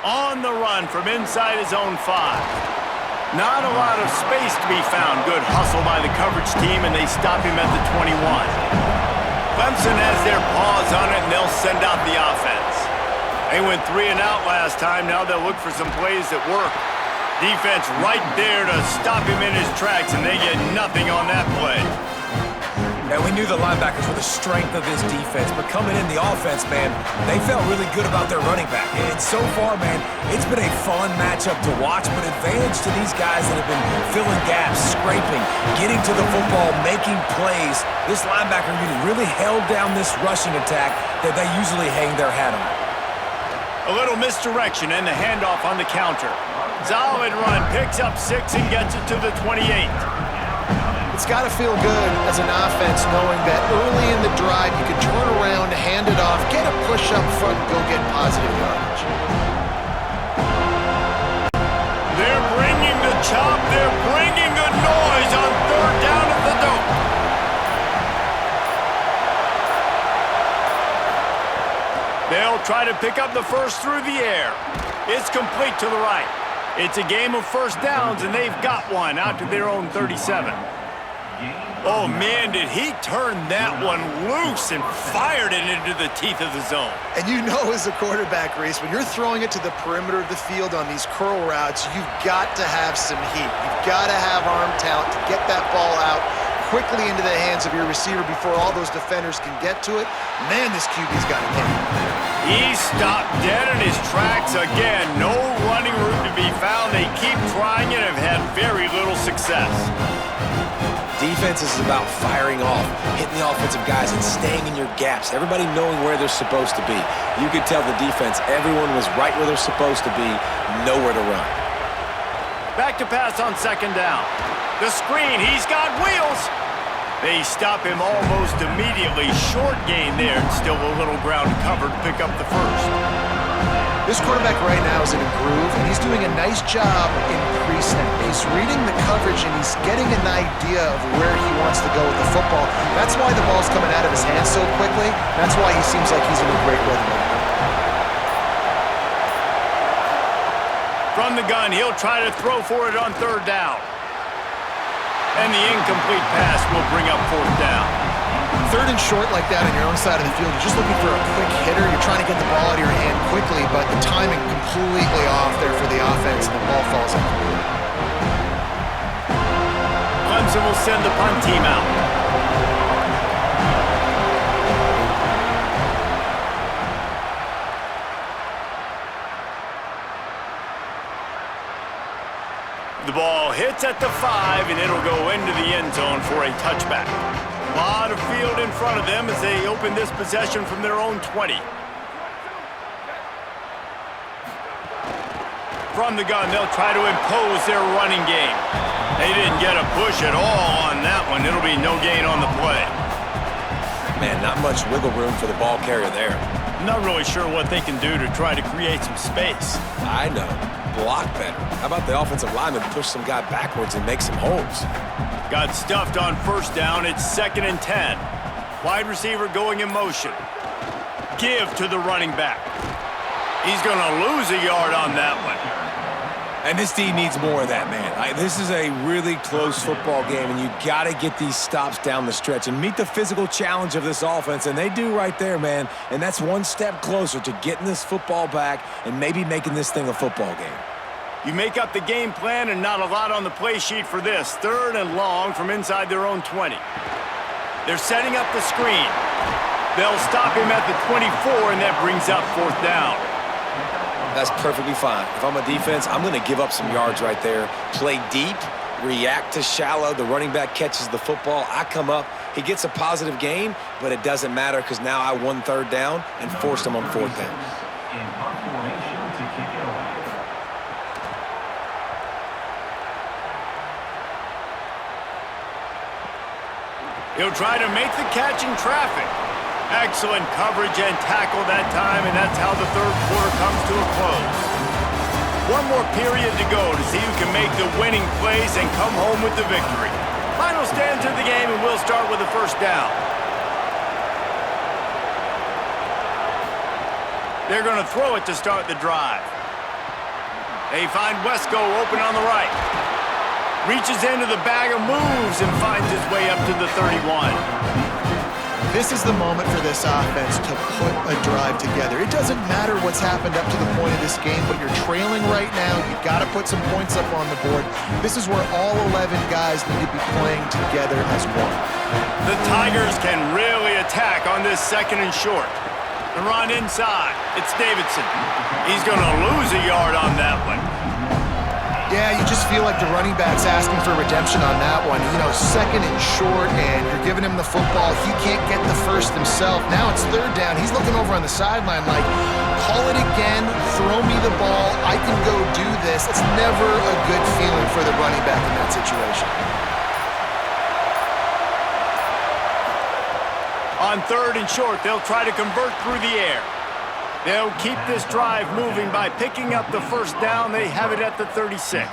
On the run from inside his own 5. Not a lot of space to be found. Good hustle by the coverage team, and they stop him at the 21. Clemson has their paws on it, and they'll send out the offense. They went 3 and out last time. Now they'll look for some plays that work. Defense right there to stop him in his tracks, and they get nothing on that play. And we knew the linebackers were the strength of this defense, but coming in the offense, man, they felt really good about their running back. And so far, man, it's been a fun matchup to watch, but advantage to these guys that have been filling gaps, scraping, getting to the football, making plays. This linebacker unit really held down this rushing attack that they usually hang their hat on. A little misdirection and the handoff on the counter. Solid run, picks up 6 and gets it to the 28. It's got to feel good as an offense knowing that early in the drive you can turn around, hand it off, get a push up front, and go get positive yardage. They're bringing the chop. They're bringing the noise on 3rd down at the dome. They'll try to pick up the first through the air. It's complete to the right. It's a game of 1st downs, and they've got one out to their own 37. Oh, man, did he turn that one loose and fired it into the teeth of the zone. And you know as a quarterback, Reese, when you're throwing it to the perimeter of the field on these curl routes, you've got to have some heat. You've got to have arm talent to get that ball out quickly into the hands of your receiver before all those defenders can get to it. Man, this QB's got it down. He stopped dead in his tracks again. No running room to be found. They keep trying and have had very little success. Defense is about firing off, hitting the offensive guys, and staying in your gaps. Everybody knowing where they're supposed to be. You could tell the defense, everyone was right where they're supposed to be, nowhere to run. Back to pass on 2nd down. The screen, he's got wheels. They stop him almost immediately. Short gain there, and still a little ground covered to pick up the first. This quarterback right now is in a groove, and he's doing a nice job in pre-snap. He's reading the coverage, and he's getting an idea of where he wants to go with the football. That's why the ball's coming out of his hands so quickly. That's why he seems like he's in a great rhythm right now. From the gun, he'll try to throw for it on third down. And the incomplete pass will bring up fourth down. Third and short like that on your own side of the field, you're just looking for a quick hitter. You're trying to get the ball out of your hand quickly, but the timing completely off there for the offense, and the ball falls incomplete. Clemson will send the punt team out. The ball hits at the 5, and it'll go into the end zone for a touchback. A lot of field in front of them as they open this possession from their own 20. From the gun, they'll try to impose their running game. They didn't get a push at all on that one. It'll be no gain on the play. Man, not much wiggle room for the ball carrier there. Not really sure what they can do to try to create some space. I know. Block better. How about the offensive lineman push some guy backwards and make some holes? Got stuffed on first down. It's 2nd and 10. Wide receiver going in motion. Give to the running back. He's going to lose a yard on that one. And this team needs more of that, man. This is a really close football game, and you got to get these stops down the stretch and meet the physical challenge of this offense, and they do right there, man. And that's one step closer to getting this football back and maybe making this thing a football game. You make up the game plan and not a lot on the play sheet for this. 3rd and long from inside their own 20. They're setting up the screen. They'll stop him at the 24, and that brings up 4th down. That's perfectly fine. If I'm a defense, I'm going to give up some yards right there. Play deep, react to shallow. The running back catches the football. I come up. He gets a positive gain, but it doesn't matter because now I won 3rd down and forced him on 4th down. He'll try to make the catch in traffic. Excellent coverage and tackle that time, and that's how the 3rd quarter comes to a close. One more period to go to see who can make the winning plays and come home with the victory. Final stands of the game, and we'll start with a 1st down. They're going to throw it to start the drive. They find Wesco open on the right. Reaches into the bag of moves and finds his way up to the 31. This is the moment for this offense to put a drive together. It doesn't matter what's happened up to the point of this game, but you're trailing right now. You've got to put some points up on the board. This is where all 11 guys need to be playing together as one. The Tigers can really attack on this 2nd and short. The run inside. It's Davidson. He's going to lose a yard on that one. Yeah, you just feel like the running back's asking for redemption on that one. You know, 2nd and short, and you're giving him the football. He can't get the first himself. Now it's 3rd down. He's looking over on the sideline like, call it again, throw me the ball, I can go do this. It's never a good feeling for the running back in that situation. On 3rd and short, they'll try to convert through the air. They'll keep this drive moving by picking up the 1st down. They have it at the 36.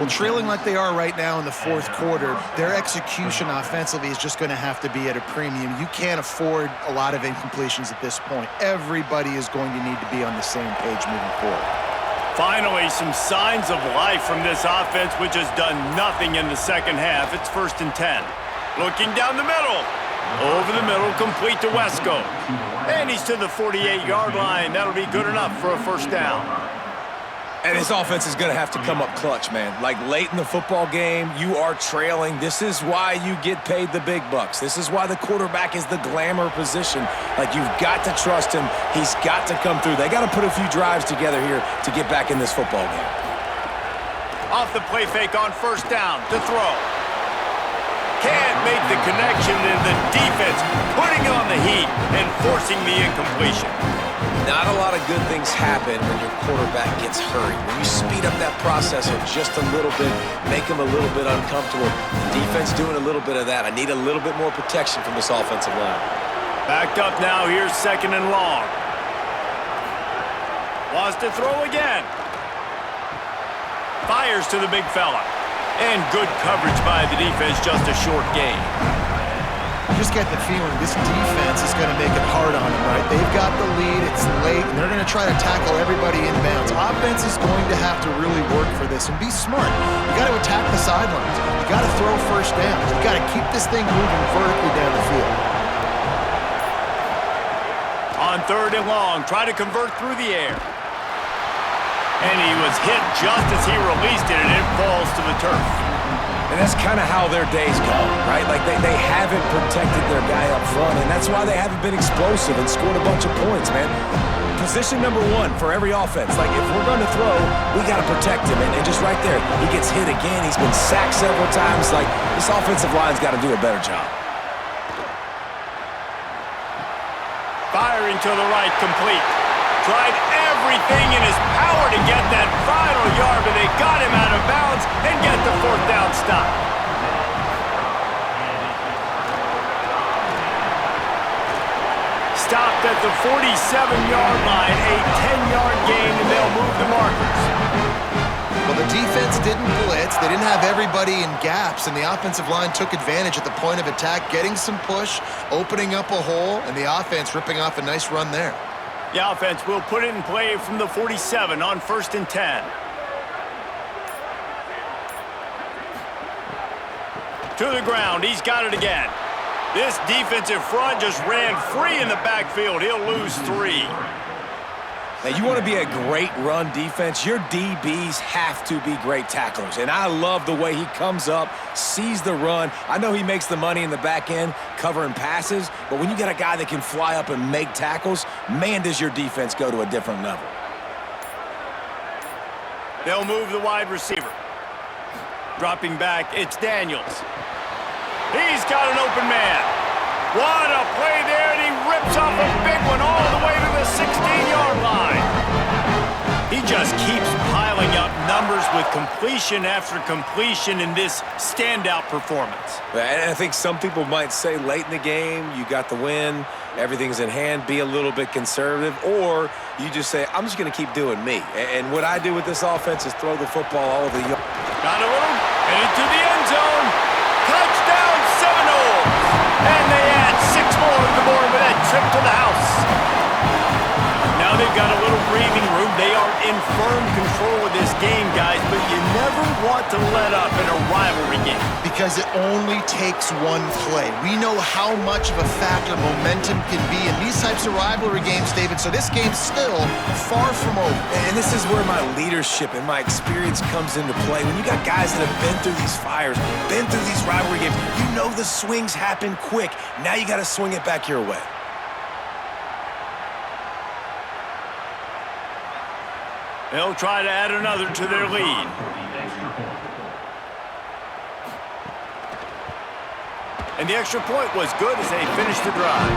Well, trailing like they are right now in the 4th quarter, their execution offensively is just going to have to be at a premium. You can't afford a lot of incompletions at this point. Everybody is going to need to be on the same page moving forward. Finally, some signs of life from this offense, which has done nothing in the 2nd half. It's 1st and 10. Looking down the middle. Over the middle, complete to Wesco. And he's to the 48-yard line. That'll be good enough for a 1st down. And this offense is going to have to come up clutch, man. Like late in the football game, you are trailing. This is why you get paid the big bucks. This is why the quarterback is the glamour position. Like, you've got to trust him. He's got to come through. They got to put a few drives together here to get back in this football game. Off the play fake on 1st down to throw. Can't make the connection, and the defense putting on the heat and forcing the incompletion. Not a lot of good things happen when your quarterback gets hurried. When you speed up that process just a little bit, make him a little bit uncomfortable. The defense doing a little bit of that. I need a little bit more protection from this offensive line. Backed up now. Here's 2nd and long. Wants to throw again. Fires to the big fella. And good coverage by the defense, just a short gain. You just get the feeling this defense is going to make it hard on them, right? They've got the lead, it's late, and they're going to try to tackle everybody inbounds. Offense is going to have to really work for this and be smart. You got to attack the sidelines. You got to throw first downs. You got to keep this thing moving vertically down the field. On 3rd and long, try to convert through the air. And he was hit just as he released it, and it falls to the turf. And that's kind of how their days go, right? Like they haven't protected their guy up front, and that's why they haven't been explosive and scored a bunch of points, man. Position number 1 for every offense. Like, if we're going to throw, we got to protect him. And just right there, he gets hit again. He's been sacked several times. Like, this offensive line's got to do a better job. Firing to the right, complete. Tried everything in his power to get that final yard, but they got him out of bounds and get the 4th down stop. Stopped at the 47-yard line, a 10-yard gain, and they'll move the markers. Well, the defense didn't blitz. They didn't have everybody in gaps, and the offensive line took advantage at the point of attack, getting some push, opening up a hole, and the offense ripping off a nice run there. The offense will put it in play from the 47 on 1st and 10. To the ground. He's got it again. This defensive front just ran free in the backfield. He'll lose 3. Now, you want to be a great run defense, your DBs have to be great tacklers. And I love the way he comes up, sees the run. I know he makes the money in the back end covering passes, but when you got a guy that can fly up and make tackles, man, does your defense go to a different level. They'll move the wide receiver. Dropping back, it's Daniels. He's got an open man. What a play there, and he rips off a big one all the way to the 16-yard line. He just keeps piling up numbers with completion after completion in this standout performance. And I think some people might say late in the game, you got the win, everything's in hand, be a little bit conservative, or you just say, I'm just going to keep doing me. And what I do with this offense is throw the football all over the yard. Got a little, and into the end zone. Touchdown, Seminoles. And they add 6 more to the board with that trip to the house. Now they've got a little breathing room. They are in firm control of this game, guys, but you never want to let up in a rivalry game. Because it only takes one play. We know how much of a factor momentum can be in these types of rivalry games, David, so this game's still far from over. And this is where my leadership and my experience comes into play. When you got guys that have been through these fires, been through these rivalry games, you know the swings happen quick. Now you got to swing it back your way. They'll try to add another to their lead. And the extra point was good as they finished the drive.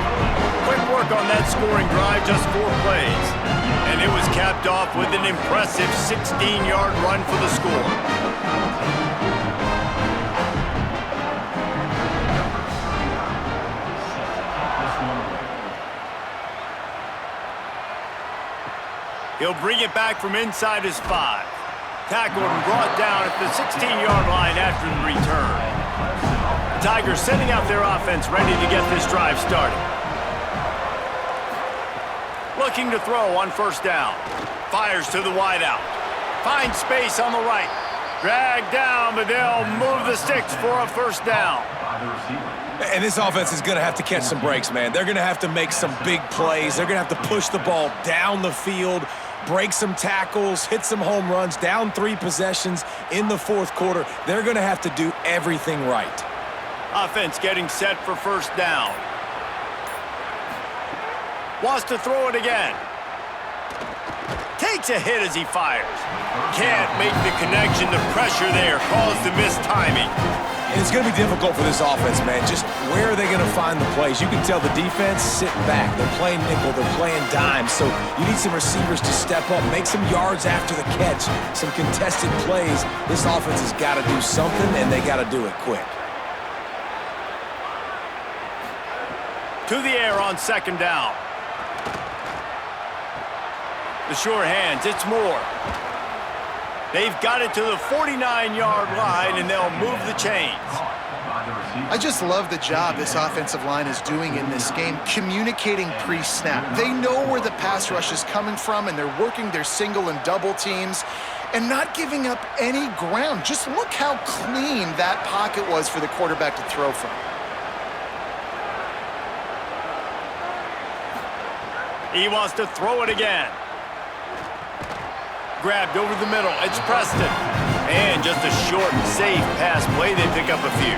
Quick work on that scoring drive, just 4 plays. And it was capped off with an impressive 16-yard run for the score. He'll bring it back from inside his 5. Tackled and brought down at the 16-yard line after the return. The Tigers sending out their offense ready to get this drive started. Looking to throw on 1st down. Fires to the wideout. Finds space on the right. Dragged down, but they'll move the sticks for a 1st down. And this offense is going to have to catch some breaks, man. They're going to have to make some big plays. They're going to have to push the ball down the field, break some tackles, hit some home runs, down 3 possessions in the 4th quarter. They're going to have to do everything right. Offense getting set for 1st down. Wants to throw it again. Takes a hit as he fires. Can't make the connection. The pressure there caused the missed timing. And it's going to be difficult for this offense, man. Just where are they going to find the plays? You can tell the defense sitting back. They're playing nickel. They're playing dime. So you need some receivers to step up, make some yards after the catch, some contested plays. This offense has got to do something, and they got to do it quick. To the air on second down. The sure hands, it's Moore. They've got it to the 49-yard line, and they'll move the chains. I just love the job this offensive line is doing in this game, communicating pre-snap. They know where the pass rush is coming from, and they're working their single and double teams and not giving up any ground. Just look how clean that pocket was for the quarterback to throw from. He wants to throw it again. Grabbed over the middle. It's Preston. And just a short and safe pass play. They pick up a few.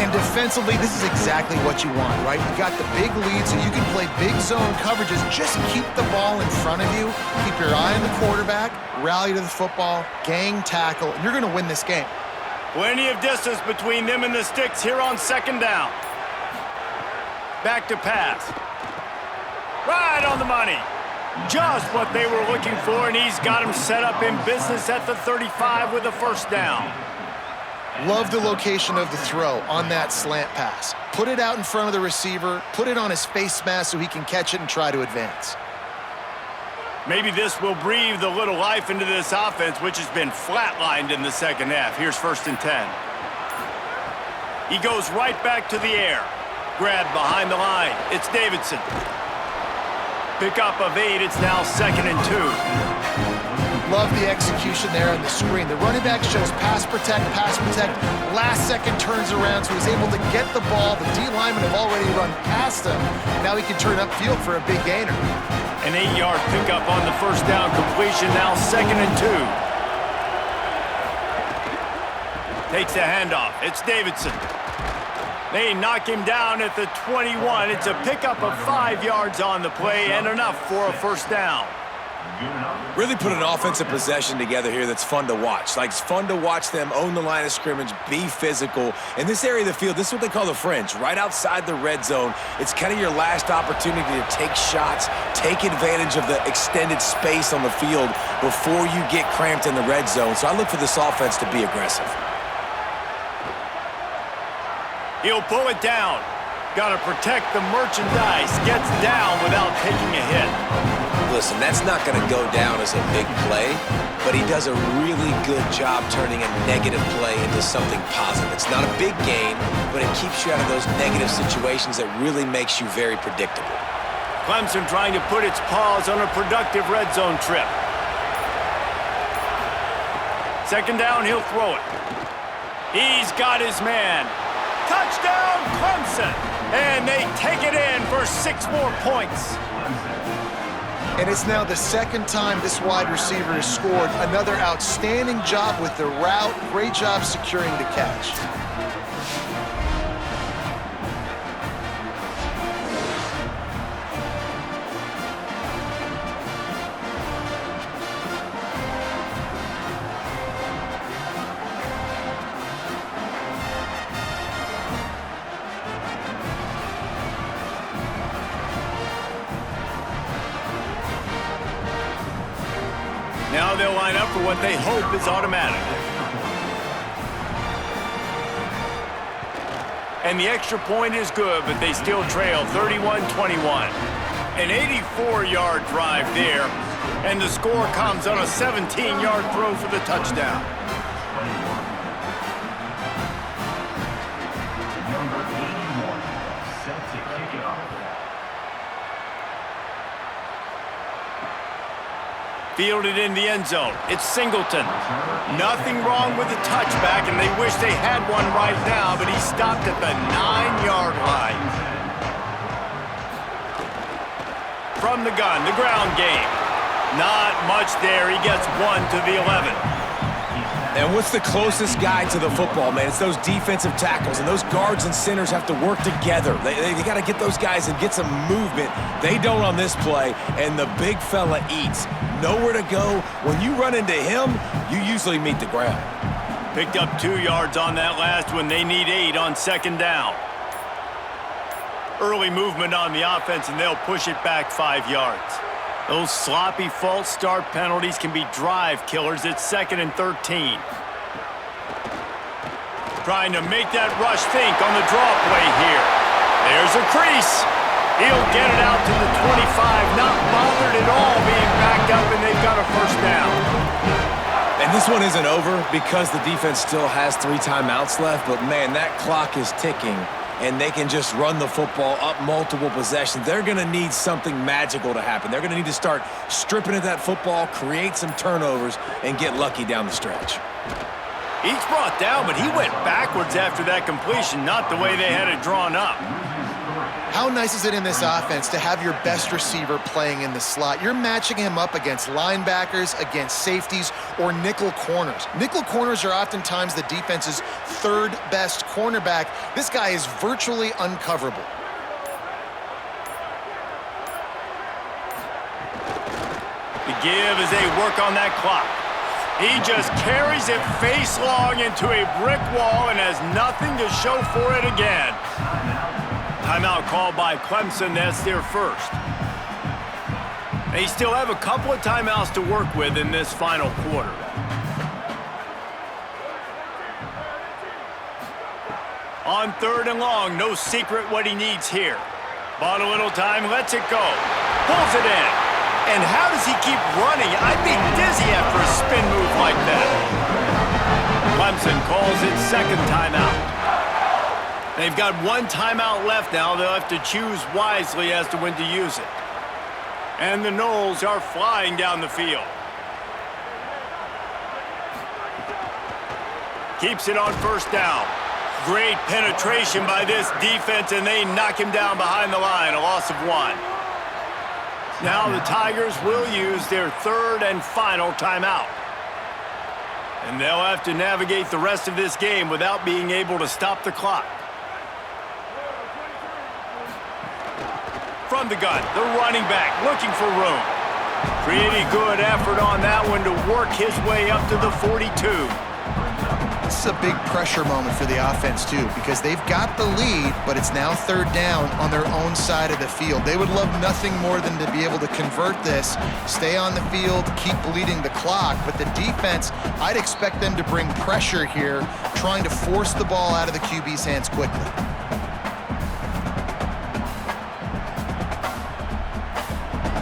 And defensively, this is exactly what you want, right? You got the big lead, so you can play big zone coverages. Just keep the ball in front of you. Keep your eye on the quarterback. Rally to the football. Gang tackle. And you're going to win this game. Plenty of distance between them and the sticks here on second down. Back to pass. Right on the money. Just what they were looking for, and he's got him set up in business at the 35 with a first down. Love the location of the throw on that slant pass. Put it out in front of the receiver, put it on his face mask so he can catch it and try to advance. Maybe this will breathe a little life into this offense, which has been flatlined in the second half. Here's 1st and 10. He goes right back to the air. Grabbed behind the line. It's Davidson. Pickup of 8. It's now 2nd and 2. Love the execution there on the screen. The running back shows pass protect. Last second turns around, so he's able to get the ball. The D linemen have already run past him. Now he can turn upfield for a big gainer. An 8-yard pickup on the first down completion. Now 2nd and 2. Takes the handoff. It's Davidson. They knock him down at the 21. It's a pickup of 5 yards on the play and enough for a first down. Really put an offensive possession together here that's fun to watch. Like, it's fun to watch them own the line of scrimmage, be physical. In this area of the field, this is what they call the fringe, right outside the red zone. It's kind of your last opportunity to take shots, take advantage of the extended space on the field before you get cramped in the red zone. So I look for this offense to be aggressive. He'll pull it down. Got to protect the merchandise. Gets down without taking a hit. Listen, that's not going to go down as a big play, but he does a really good job turning a negative play into something positive. It's not a big gain, but it keeps you out of those negative situations that really makes you very predictable. Clemson trying to put its paws on a productive red zone trip. Second down, he'll throw it. He's got his man. Touchdown, Clemson! And they take it in for 6 more points. And it's now the second time this wide receiver has scored. Another outstanding job with the route. Great job securing the catch. Now they'll line up for what they hope is automatic. And the extra point is good, but they still trail 31-21. An 84-yard drive there, and the score comes on a 17-yard throw for the touchdown. Number 81, set to kick it off. Fielded in the end zone. It's Singleton. Nothing wrong with the touchback, and they wish they had one right now, but he stopped at the 9-yard line. From the gun, the ground game. Not much there. He gets 1 to the 11. And what's the closest guy to the football, man? It's those defensive tackles, and those guards and centers have to work together. They got to get those guys and get some movement. They don't on this play, and the big fella eats. Nowhere to go. When you run into him, you usually meet the ground. Picked up 2 yards on that last one. They need 8 on second down. Early movement on the offense, and they'll push it back 5 yards. Those sloppy false start penalties can be drive killers at 2nd and 13. Trying to make that rush think on the draw play here. There's a crease. He'll get it out to the 25, not bothered at all being backed up, and they've got a first down. And this one isn't over because the defense still has 3 timeouts left, but man, that clock is ticking, and they can just run the football up multiple possessions. They're going to need something magical to happen. They're going to need to start stripping at that football, create some turnovers, and get lucky down the stretch. Each brought down, but he went backwards after that completion, not the way they had it drawn up. How nice is it in this offense to have your best receiver playing in the slot? You're matching him up against linebackers, against safeties, or nickel corners. Nickel corners are oftentimes the defense's 3rd best cornerback. This guy is virtually uncoverable. The give as they work on that clock. He just carries it face long into a brick wall and has nothing to show for it again. Timeout called by Clemson. That's their first. They still have a couple of timeouts to work with in this final quarter. On 3rd and long, no secret what he needs here. Bought a little time, lets it go. Pulls it in. And how does he keep running? I'd be dizzy after a spin move like that. Clemson calls it 2nd timeout. They've got 1 timeout left now. They'll have to choose wisely as to when to use it. And the Noles are flying down the field. Keeps it on first down. Great penetration by this defense, and they knock him down behind the line, a loss of 1. Now the Tigers will use their 3rd and final timeout. And they'll have to navigate the rest of this game without being able to stop the clock. From the gun, the running back looking for room. Pretty good effort on that one to work his way up to the 42. This is a big pressure moment for the offense, too, because they've got the lead, but it's now 3rd down on their own side of the field. They would love nothing more than to be able to convert this, stay on the field, keep bleeding the clock. But the defense, I'd expect them to bring pressure here, trying to force the ball out of the QB's hands quickly.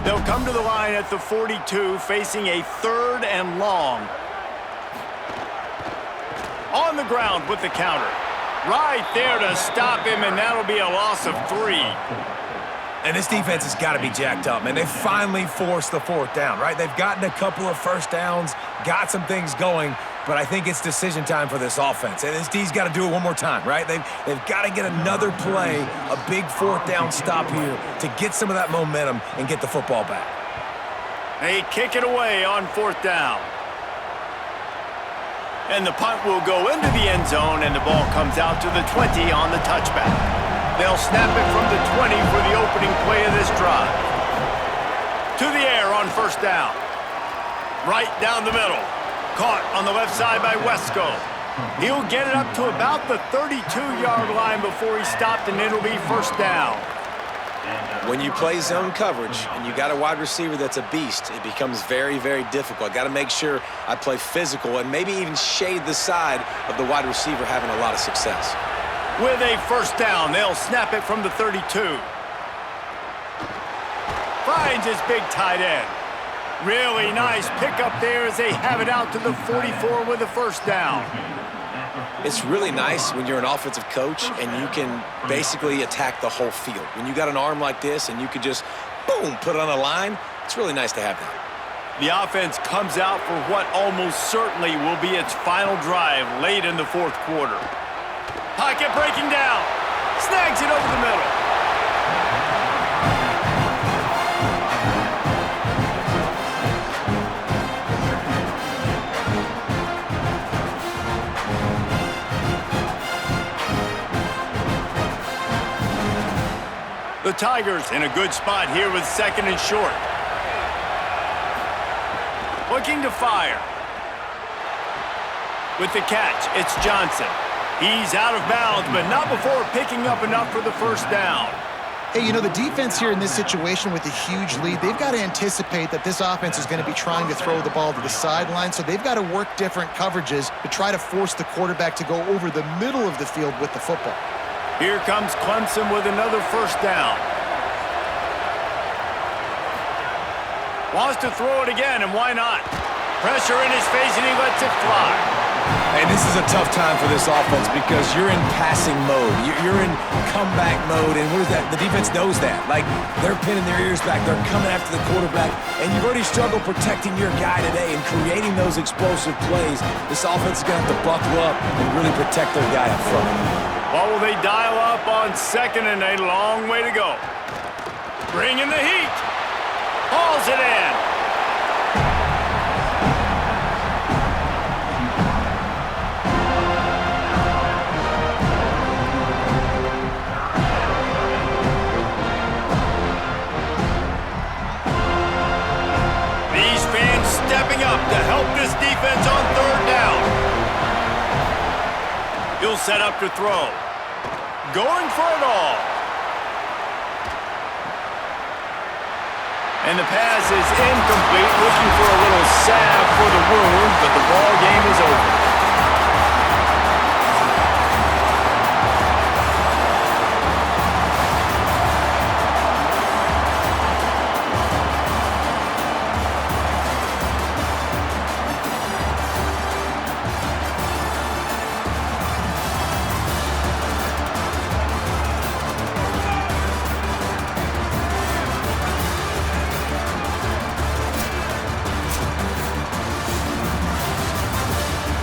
They'll come to the line at the 42, facing a 3rd and long. On the ground with the counter. Right there to stop him, and that'll be a loss of 3. And this defense has got to be jacked up, man. They finally forced the 4th down, right? They've gotten a couple of first downs, got some things going, but I think it's decision time for this offense. And this D's got to do it one more time, right? They've got to get another play, a big 4th down stop here to get some of that momentum and get the football back. They kick it away on 4th down. And the punt will go into the end zone, and the ball comes out to the 20 on the touchback. They'll snap it from the 20 for the opening play of this drive. To the air on first down. Right down the middle. Caught on the left side by Wesco. He'll get it up to about the 32-yard line before he's stopped, and it'll be first down. When you play zone coverage and you got a wide receiver that's a beast, it becomes very, very difficult. Got to make sure I play physical and maybe even shade the side of the wide receiver having a lot of success. With a first down, they'll snap it from the 32. Finds his big tight end. Really nice pickup there as they have it out to the 44 with a first down. It's really nice when you're an offensive coach and you can basically attack the whole field. When you got an arm like this and you could just, boom, put it on a line, it's really nice to have that. The offense comes out for what almost certainly will be its final drive late in the 4th quarter. Pocket breaking down. Snags it over the middle. The Tigers in a good spot here with 2nd and short. Looking to fire. With the catch, it's Johnson. He's out of bounds, but not before picking up enough for the first down. Hey, you know, the defense here in this situation with a huge lead, they've got to anticipate that this offense is going to be trying to throw the ball to the sideline, so they've got to work different coverages to try to force the quarterback to go over the middle of the field with the football. Here comes Clemson with another first down. Wants to throw it again, and why not? Pressure in his face, and he lets it fly. And this is a tough time for this offense because you're in passing mode. You're in comeback mode, and what is that? The defense knows that. Like, they're pinning their ears back. They're coming after the quarterback, and you've already struggled protecting your guy today and creating those explosive plays. This offense is going to have to buckle up and really protect their guy up front. What will they dial up on second and a long way to go? Bringing the heat. Hauls it in. Stepping up to help this defense on third down. He'll set up to throw. Going for it all. And the pass is incomplete. Looking for a little salve for the wound, but the ball game is over.